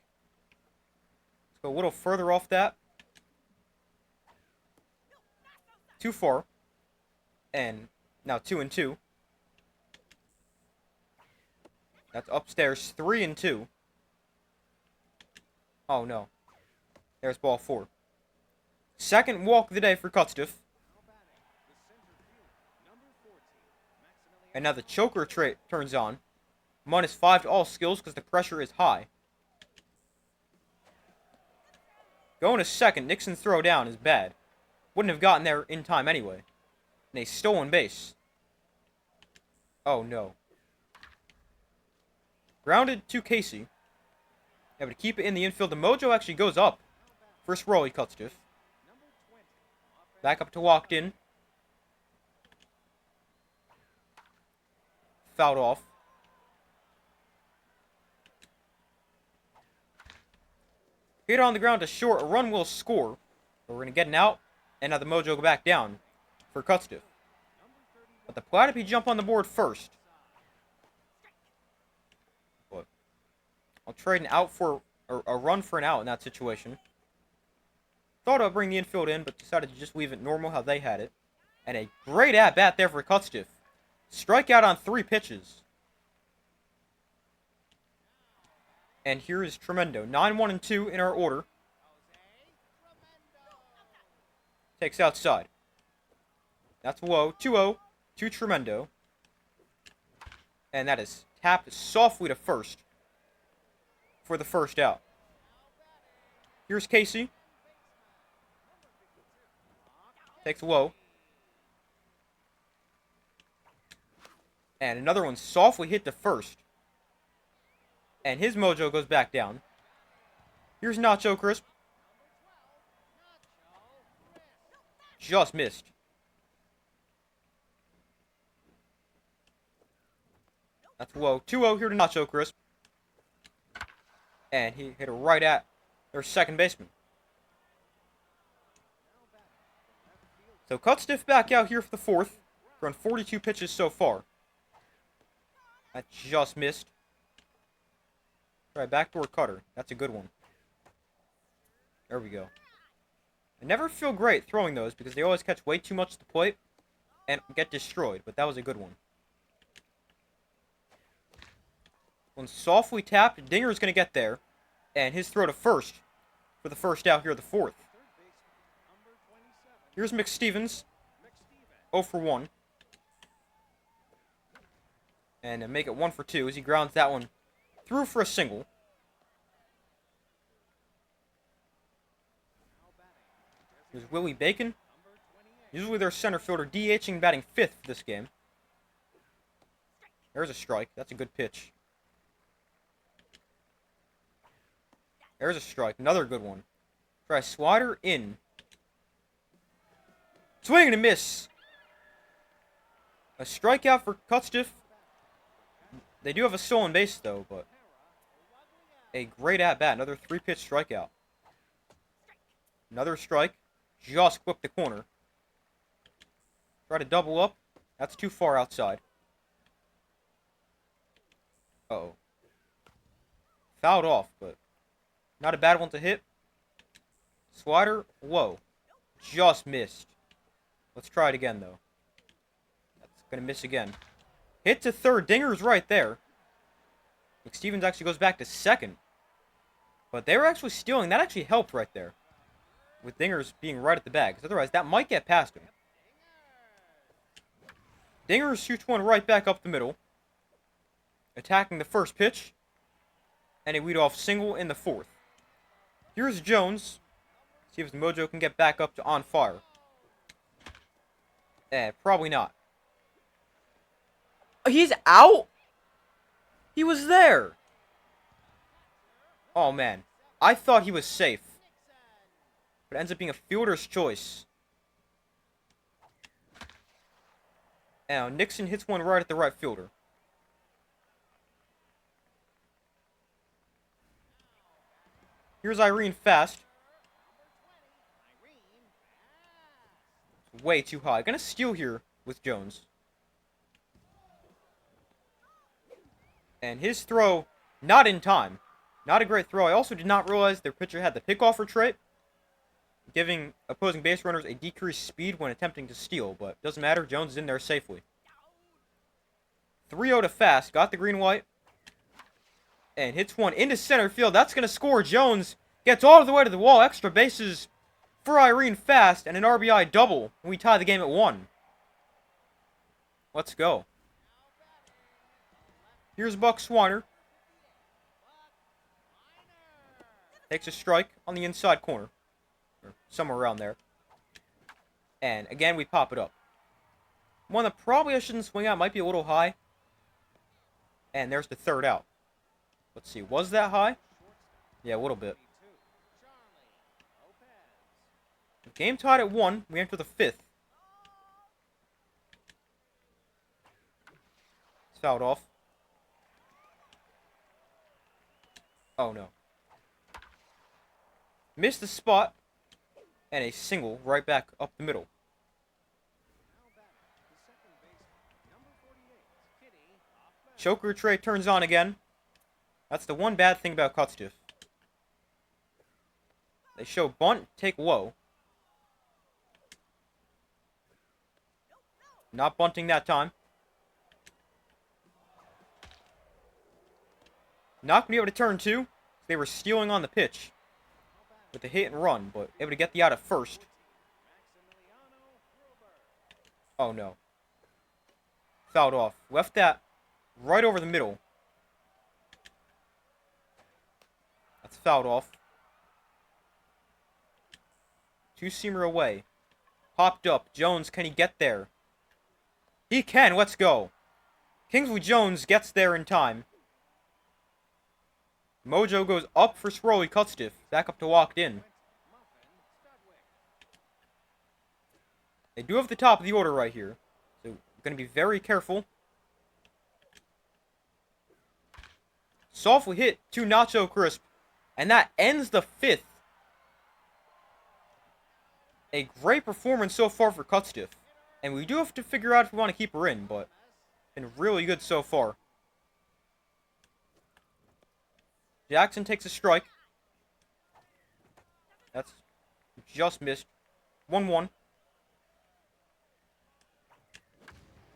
Let's go a little further off that. Too far. And now 2-2. That's upstairs 3-2. Oh no. There's ball 4. Second walk of the day for Cutstiff. And now the choker trait turns on. -5 to all skills because the pressure is high. Going to second, Nixon's throw down is bad. Wouldn't have gotten there in time anyway. And a stolen base. Oh no. Grounded to Casey. Able to keep it in the infield. The mojo actually goes up. First roll, he cuts stiff. Back up to walked in. Fouled off. Hit on the ground to short. A run will score. But we're going to get an out. And now the mojo go back down for Cutstiff. But the Platypus jump on the board first. But I'll trade an out for a run for an out in that situation. Thought I'd bring the infield in, but decided to just leave it normal how they had it. And a great at-bat there for Cutstiff. Strikeout on 3 pitches. And here is Tremendo. 9-1-2 in our order. Takes outside. That's low. 2-0 to Tremendo. And that is tapped softly to first for the first out. Here's Casey. Takes low. And another one softly hit to first. And his mojo goes back down. Here's Nacho Crisp. Just missed. That's low. 2-0 here to Nacho Crisp. And he hit it right at their second baseman. So Cutstiff back out here for the fourth. Thrown 42 pitches so far. That just missed. Try backdoor cutter. That's a good one. There we go. I never feel great throwing those because they always catch way too much at the plate and get destroyed, but that was a good one. One softly tapped. Dinger's going to get there. And his throw to first for the first out here of the fourth. Here's McStevens. 0 for 1. And make it 1 for 2 as he grounds that one through for a single. Here's Willie Bacon. Usually their center fielder DHing batting 5th for this game. There's a strike. That's a good pitch. There's a strike. Another good one. Try a slider in. Swing and a miss. A strikeout for Cutstiff. They do have a stolen base, though, but a great at-bat. Another 3-pitch strikeout. Another strike. Just clipped the corner. Try to double up. That's too far outside. Uh-oh. Fouled off, but not a bad one to hit. Slider, low. Just missed. Let's try it again, though. That's going to miss again. Hit to third. Dinger's right there. McStevens actually goes back to second. But they were actually stealing. That actually helped right there. With Dinger's being right at the bag. Because otherwise, that might get past him. Dinger shoots one right back up the middle. Attacking the first pitch. And a leadoff single in the fourth. Here's Jones. See if his mojo can get back up to on fire. Probably not. He's out? He was there. Oh, man. I thought he was safe. But it ends up being a fielder's choice. Now, Nixon hits one right at the right fielder. Here's Irene fast. Way too high. Gonna steal here with Jones. And his throw, not in time. Not a great throw. I also did not realize their pitcher had the pickoff trait, giving opposing base runners a decreased speed when attempting to steal, but doesn't matter. Jones is in there safely. 3-0 to fast. Got the green-white. And hits one into center field. That's going to score. Jones gets all the way to the wall. Extra bases for Irene fast and an RBI double. And we tie the game at 1. Let's go. Here's Buck Swiner. Takes a strike on the inside corner. Or somewhere around there. And again, we pop it up. One that probably I shouldn't swing at. Might be a little high. And there's the third out. Let's see. Was that high? Yeah, a little bit. Game tied at 1. We enter the 5th. It's fouled off. Oh, no. Missed the spot. And a single right back up the middle. Choker tray turns on again. That's the one bad thing about cut stiff. They show bunt, take low. Not bunting that time. Not going to be able to turn 2. They were stealing on the pitch with a hit and run, but able to get the out at first. Oh no. Fouled off. Left that right over the middle. That's fouled off. Two-seamer away. Popped up. Jones, can he get there? He can. Let's go. Kingsley Jones gets there in time. Mojo goes up for Swirly cut stiff. Back up to walked in. They do have the top of the order right here. So, we're going to be very careful. Softly hit to Nacho Crisp. And that ends the 5th. A great performance so far for cut stiff. And we do have to figure out if we want to keep her in, but been really good so far. Jackson takes a strike. That's just missed. 1-1.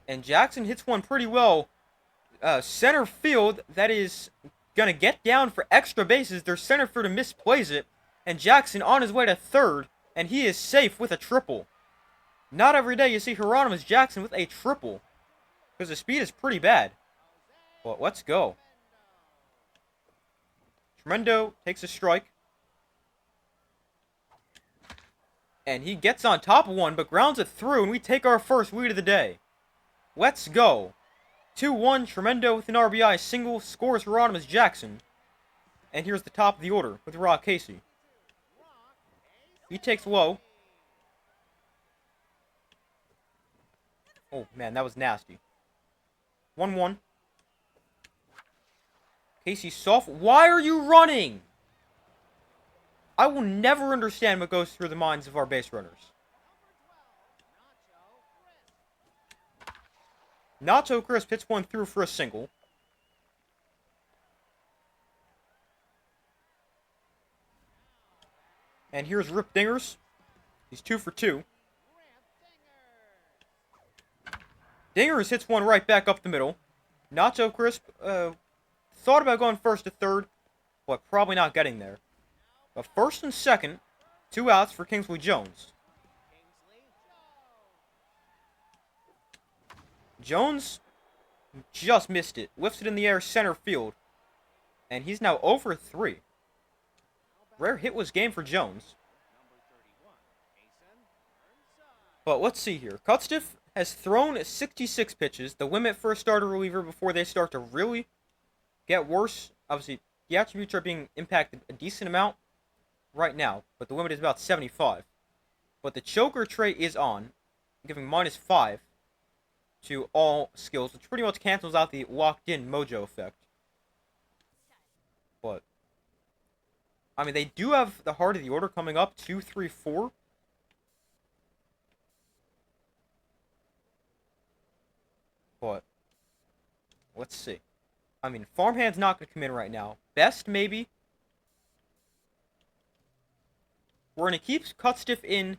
And Jackson hits one pretty well. Center field, that is going to get down for extra bases. Their center fielder misplays it. And Jackson on his way to third. And he is safe with a triple. Not every day you see Hieronymus Jackson with a triple. Because the speed is pretty bad. But let's go. Tremendo takes a strike. And he gets on top of one, but grounds it through, and we take our first lead of the day. Let's go. 2-1, Tremendo with an RBI single, scores Hieronymus Jackson. And here's the top of the order with Rock Casey. He takes low. Oh, man, that was nasty. 1-1. Casey soft. Why are you running? I will never understand what goes through the minds of our base runners. Nacho Crisp hits one through for a single. And here's Rip Dingers. He's 2 for 2. Dingers hits one right back up the middle. Nacho Crisp thought about going first to third, but probably not getting there. But first and second, 2 outs for Kingsley Jones. Jones just missed it. Lifts it in the air center field. And he's now over 3. Rare hit was game for Jones. But let's see here. Cut stiff has thrown 66 pitches, the limit for a starter reliever before they start to really get worse. Obviously, the attributes are being impacted a decent amount right now, but the limit is about 75. But the choker trait is on, giving -5 to all skills, which pretty much cancels out the locked-in mojo effect. But I mean, they do have the heart of the order coming up. 2, 3, 4. But, let's see. I mean, Farmhand's not going to come in right now. Best, maybe. We're going to keep Cut Stiff in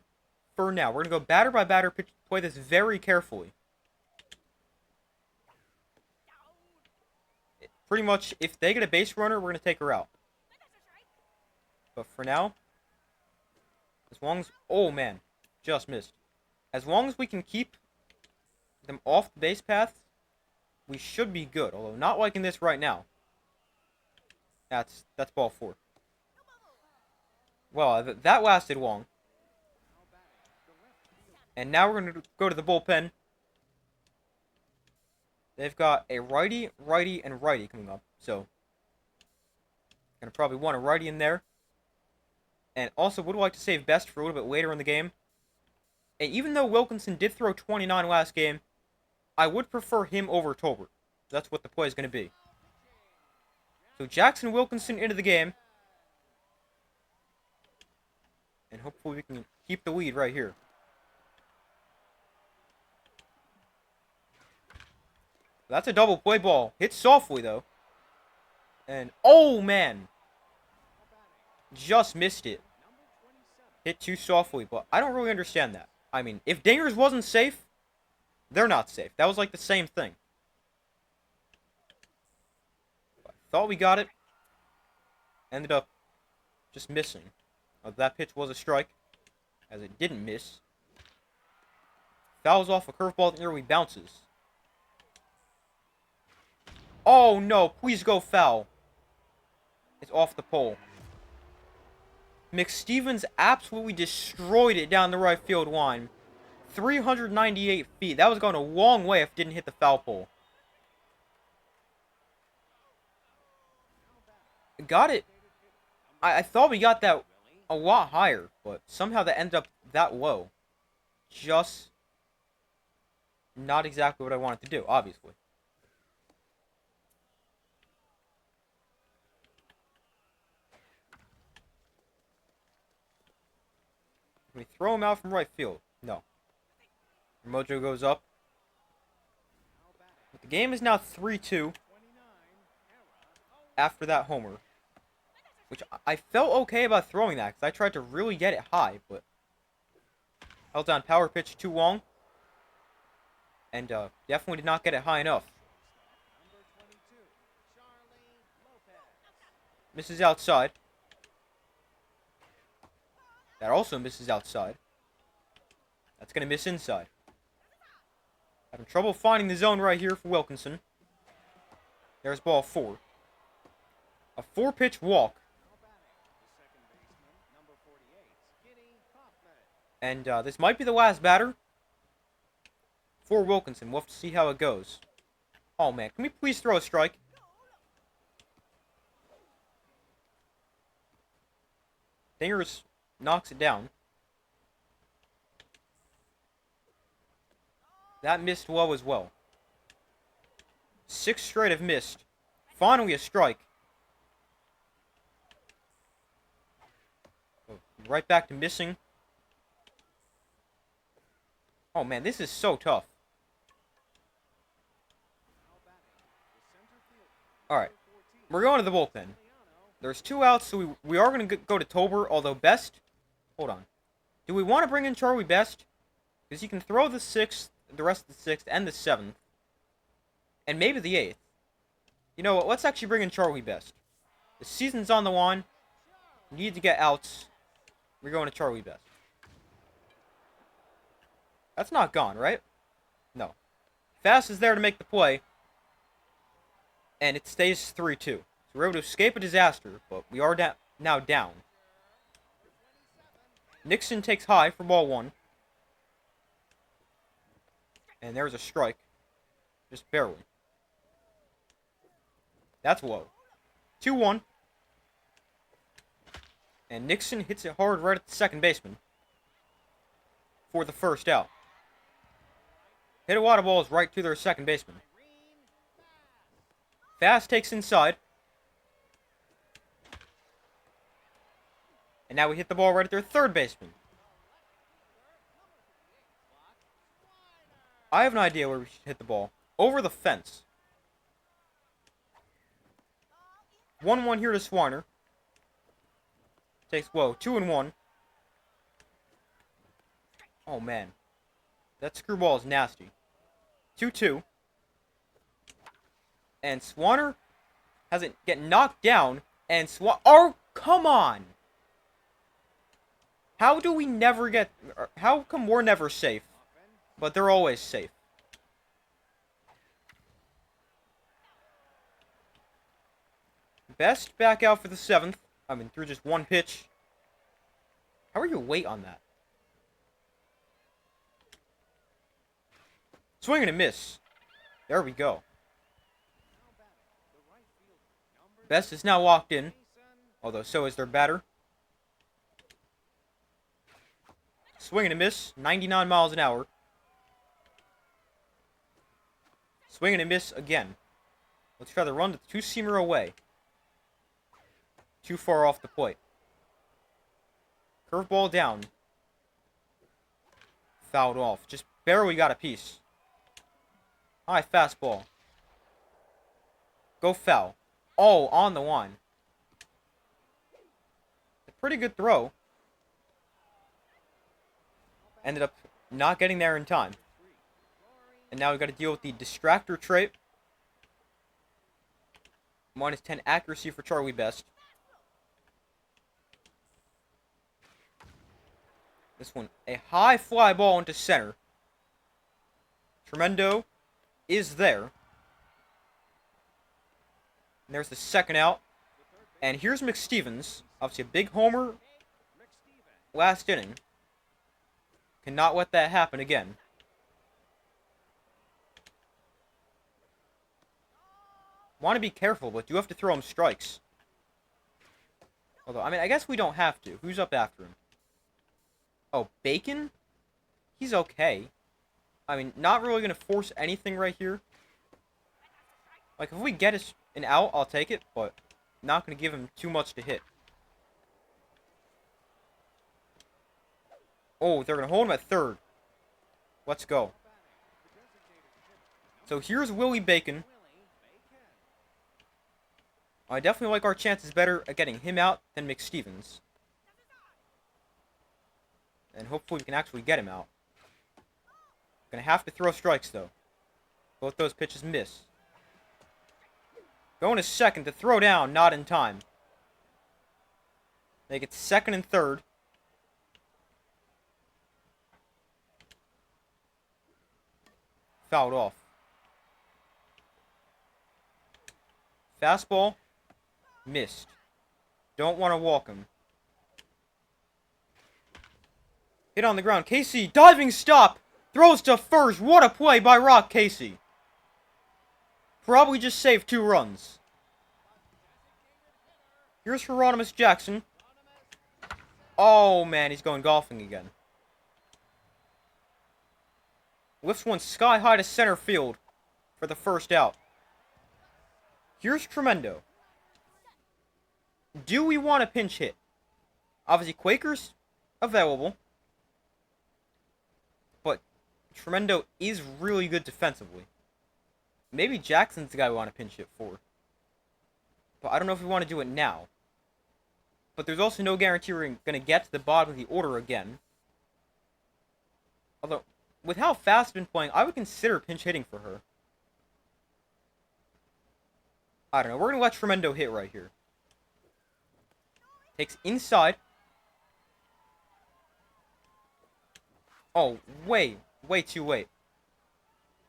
for now. We're going to go batter by batter, play this very carefully. Pretty much, if they get a base runner, we're going to take her out. But for now, as long as... Oh, man. Just missed. As long as we can keep them off the base path, we should be good. Although, not liking this right now. That's ball 4. Well, that lasted long. And now we're going to go to the bullpen. They've got a righty, righty, and righty coming up. So, going to probably want a righty in there. And also would like to save Best for a little bit later in the game. And even though Wilkinson did throw 29 last game, I would prefer him over Tolbert. That's what the play is going to be. So Jackson Wilkinson into the game. And hopefully we can keep the lead right here. That's a double play ball. Hit softly, though. And, oh, man. Just missed it. Hit too softly, but I don't really understand that. I mean, if Dingers wasn't safe, they're not safe. That was like the same thing. I thought we got it. Ended up just missing. That pitch was a strike, as it didn't miss. Fouls off a curveball that nearly bounces. Oh, no. Please go foul. It's off the pole. McStevens absolutely destroyed it down the right field line. 398 feet. That was going a long way if it didn't hit the foul pole. Got it. I thought we got that a lot higher, but somehow that ended up that low. Just not exactly what I wanted to do, obviously. Can we throw him out from right field? No. Mojo goes up. But the game is now 3-2 after that homer. Which I felt okay about throwing that, because I tried to really get it high, but held down power pitch too long. And definitely did not get it high enough. Misses outside. That also misses outside. That's going to miss inside. Having trouble finding the zone right here for Wilkinson. There's ball 4. A 4-pitch walk. And this might be the last batter for Wilkinson. We'll have to see how it goes. Oh, man. Can we please throw a strike? Dingers knocks it down. That missed low as well. 6 straight have missed. Finally a strike. Right back to missing. Oh, man, this is so tough. Alright. We're going to the bullpen. There's 2 outs, so we are going to go to Tolbert, although Best... Hold on. Do we want to bring in Charlie Best? Because he can throw the 6th, the rest of the 6th, and the 7th. And maybe the 8th. You know what? Let's actually bring in Charlie Best. The season's on the line. We need to get outs. We're going to Charlie Best. That's not gone, right? No. Fast is there to make the play. And it stays 3-2. So we're able to escape a disaster, but we are now down. Nixon takes high for ball 1. And there's a strike. Just barely. That's low. 2-1. And Nixon hits it hard right at the second baseman for the first out. Hit a lot of balls right to their second baseman. Fast takes inside. And now we hit the ball right at their third baseman. I have an idea where we should hit the ball. Over the fence. 1-1 here to Swarner. Takes, whoa, 2-1. Oh, man. That screwball is nasty. 2-2. And Swanner hasn't get knocked down. And oh, come on! How do we never get... How come we're never safe? But they're always safe. Best back out for the 7th. I mean, through just one pitch. How are your weight on that? Swing and a miss. There we go. Best is now walked in. Although so is their batter. Swing and a miss. 99 miles an hour. Swing and a miss again. Let's try to run the two-seamer away. Too far off the plate. Curveball down. Fouled off. Just barely got a piece. High fastball. Go foul. Oh, on the line. A pretty good throw. Ended up not getting there in time. And now we've got to deal with the distractor trait. -10 accuracy for Charlie Best. This one, a high fly ball into center. Tremendo is there. And there's the second out. And here's McStevens. Obviously a big homer last inning. Cannot let that happen again. Want to be careful, but you have to throw him strikes. Although, I mean, I guess we don't have to. Who's up after him? Oh, Bacon? He's okay. I mean, not really going to force anything right here. Like, if we get an out, I'll take it, but not going to give him too much to hit. Oh, they're going to hold him at third. Let's go. So here's Willie Bacon. I definitely like our chances better at getting him out than McStevens. And hopefully we can actually get him out. Gonna have to throw strikes, though. Both those pitches miss. Going to second to throw down, not in time. They get second and third. Fouled off. Fastball. Missed. Don't want to walk him. Hit on the ground. Casey, diving stop. Throws to first. What a play by Rock Casey. Probably just saved 2 runs. Here's Hieronymus Jackson. Oh, man, he's going golfing again. Lifts one sky high to center field for the first out. Here's Tremendo. Do we want a pinch hit? Obviously, Quaker's available. But Tremendo is really good defensively. Maybe Jackson's the guy we want to pinch hit for. But I don't know if we want to do it now. But there's also no guarantee we're going to get to the bottom of the order again. Although, with how fast I've been playing, I would consider pinch hitting for her. I don't know. We're going to let Tremendo hit right here. Takes inside. Oh, way too late.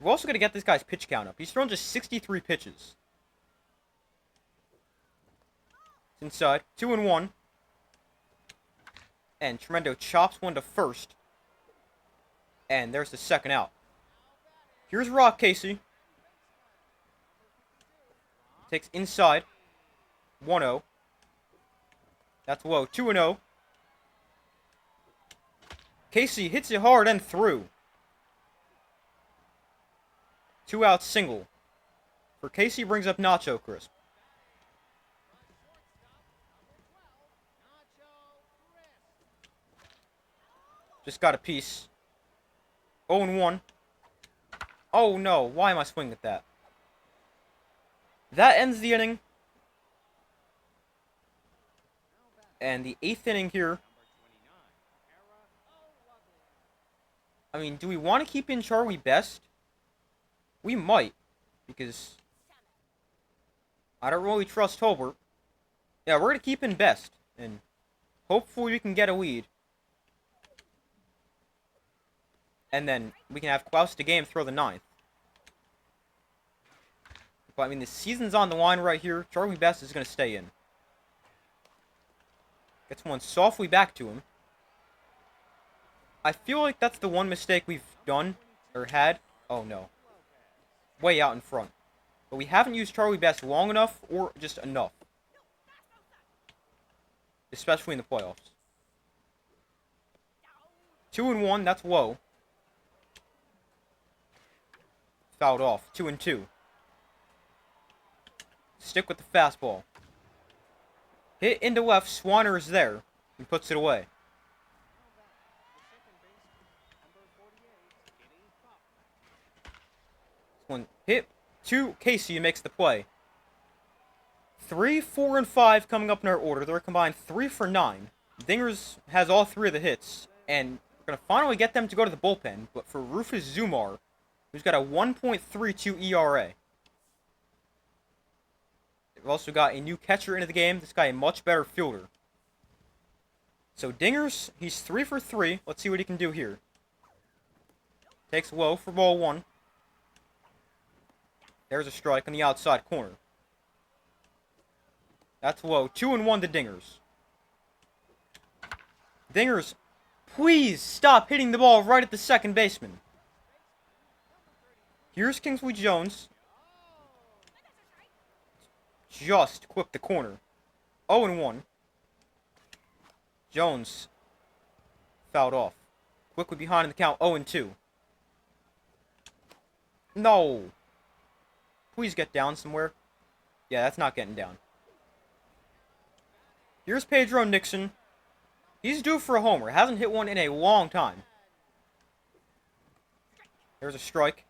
We're also going to get this guy's pitch count up. He's thrown just 63 pitches. It's inside. 2-1. And Tremendo chops one to first. And there's the second out. Here's Rock Casey. Takes inside. 1-0. That's low. 2-0. Casey hits it hard and through. 2-out single. For Casey brings up Nacho Crisp. Just got a piece. 0-1. Oh no, why am I swinging at that? That ends the inning. And the 8th inning here. I mean, do we want to keep in Charlie Best? We might. Because I don't really trust Tolbert. Yeah, we're going to keep in Best. And hopefully we can get a lead. And then we can have Klaus the game throw the 9th. But I mean, the season's on the line right here. Charlie Best is going to stay in. Gets one softly back to him. I feel like that's the one mistake we've done, or had. Oh no. Way out in front. But we haven't used Charlie Best long enough, or just enough. Especially in the playoffs. 2-1, that's low. Fouled off. 2-2. Stick with the fastball. Hit into left, Swanner is there. He puts it away. One hit to Casey, who makes the play. 3, 4, and 5 coming up in our order. They're combined 3 for 9. Dingers has all 3 of the hits, and we're going to finally get them to go to the bullpen. But for Rufus Zumar, who's got a 1.32 ERA. We've also got a new catcher into the game. This guy a much better fielder. So Dingers, he's 3 for 3. Let's see what he can do here. Takes low for ball 1. There's a strike on the outside corner. That's low. 2-1 to Dingers. Dingers, please stop hitting the ball right at the second baseman. Here's Kingsley Jones. Just clipped the corner. 0-1. Jones fouled off. Quickly behind in the count. 0-2. No. Please get down somewhere. Yeah, that's not getting down. Here's Pedro Nixon. He's due for a homer. Hasn't hit one in a long time. There's a strike.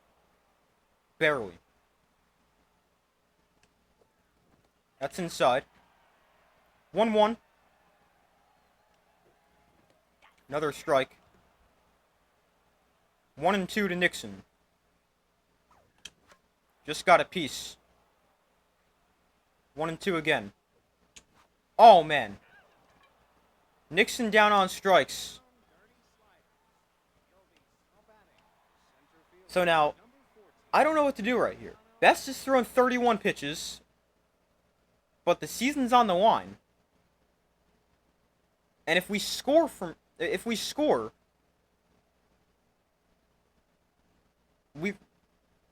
Barely. That's inside. 1-1. Another strike. 1-2 to Nixon. Just got a piece. 1-2 again. Oh, man. Nixon down on strikes. So now, I don't know what to do right here. Best is throwing 31 pitches, but the season's on the line. And if we score, we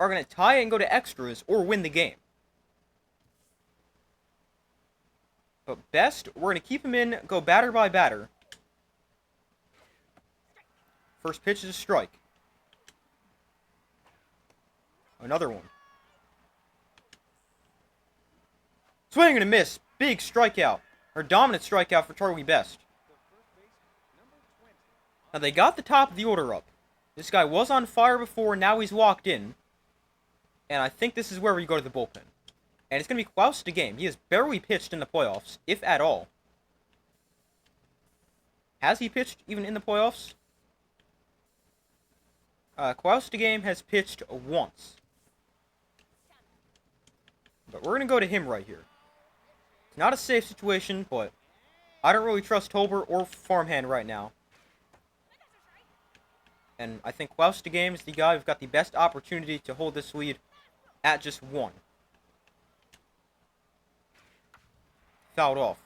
are going to tie and go to extras or win the game. But Best, we're going to keep him in, go batter by batter. First pitch is a strike. Another one. Swing and a miss. Big strikeout. Or dominant strikeout for Charlie Best. Now they got the top of the order up. This guy was on fire before, now he's walked in. And I think this is where we go to the bullpen. And it's going to be Klaus the game. He has barely pitched in the playoffs, if at all. Has he pitched even in the playoffs? Klaus the game has pitched once. But we're going to go to him right here. It's not a safe situation, but I don't really trust Tolbert or Farmhand right now. And I think Klaus the game is the guy who's got the best opportunity to hold this lead at just 1. Fouled off.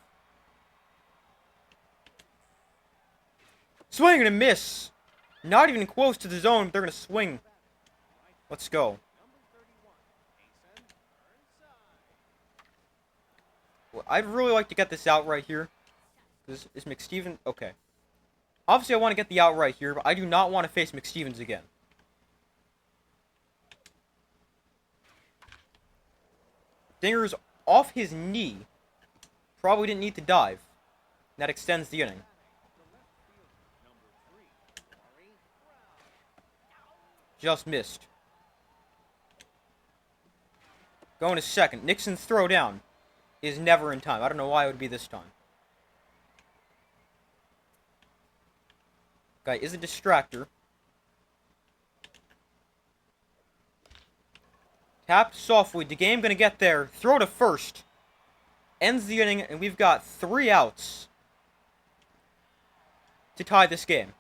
Swing and a miss. Not even close to the zone. They're going to swing. Let's go. Well, I'd really like to get this out right here. Is McSteven... Okay. Obviously, I want to get the out right here, but I do not want to face McStevens again. Dinger's off his knee. Probably didn't need to dive. That extends the inning. Just missed. Going to second. Nixon's throw down is never in time. I don't know why it would be this time. Guy is a distractor. Tap softly. The game gonna get there. Throw to first. Ends the inning, and we've got 3 outs to tie this game.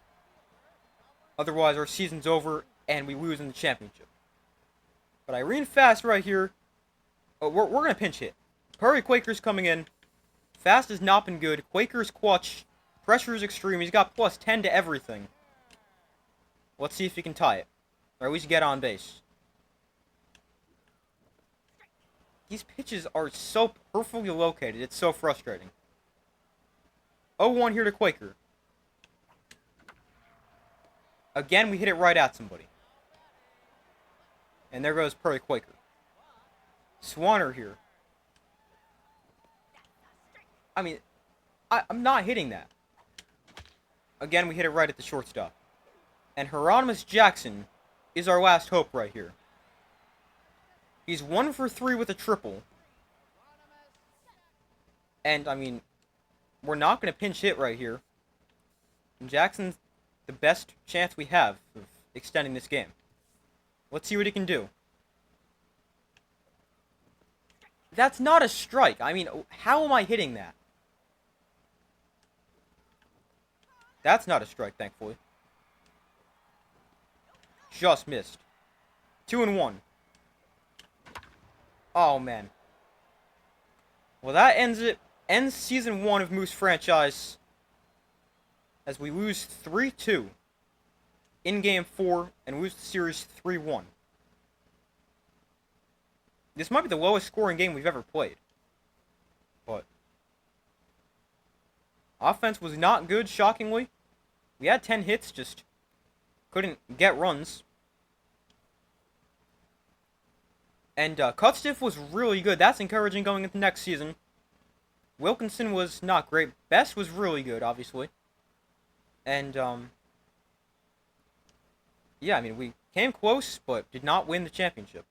Otherwise, our season's over, and we lose in the championship. But Irene Fast right here. Oh, we're gonna pinch hit. Perry Quaker's coming in. Fast has not been good. Quaker's clutch. Pressure is extreme. He's got plus 10 to everything. Let's see if he can tie it. Or at least get on base. These pitches are so perfectly located. It's so frustrating. 0-1 here to Quaker. Again, we hit it right at somebody. And there goes Perry Quaker. Swanner here. I mean, I'm not hitting that. Again, we hit it right at the shortstop. And Hieronymus Jackson is our last hope right here. He's 1 for 3 with a triple. And, I mean, we're not going to pinch hit right here. And Jackson's the best chance we have of extending this game. Let's see what he can do. That's not a strike. I mean, how am I hitting that? That's not a strike, thankfully. Just missed. 2-1. Oh, man. Well, that ends it. Ends Season 1 of Moose Franchise as we lose 3-2 in Game 4 and lose the series 3-1. This might be the lowest scoring game we've ever played. But offense was not good, shockingly. We had 10 hits, just couldn't get runs. And cut stiff was really good. That's encouraging going into next season. Wilkinson was not great. Best was really good, obviously. And, yeah, I mean, we came close, but did not win the championship.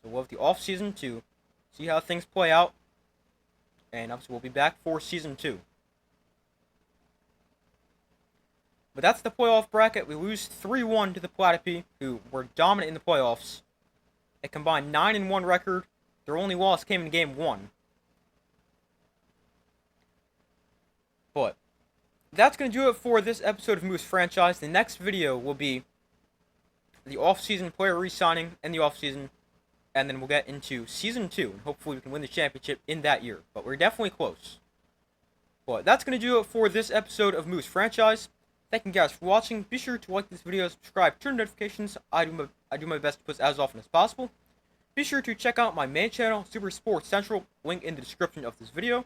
So we'll have the off-season to see how things play out. And obviously we'll be back for Season 2. But that's the playoff bracket. We lose 3-1 to the Platypi, who were dominant in the playoffs. A combined 9-1 record. Their only loss came in Game 1. But that's going to do it for this episode of Moose Franchise. The next video will be the off-season player re-signing and the off-season. And then we'll get into Season 2. And hopefully we can win the championship in that year. But we're definitely close. But that's going to do it for this episode of Moose Franchise. Thank you guys for watching. Be sure to like this video, subscribe, turn notifications. I do my best to post as often as possible. Be sure to check out my main channel, Super Sports Central, link in the description of this video.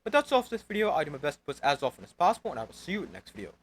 But that's all for this video. I do my best to post as often as possible, and I will see you in the next video.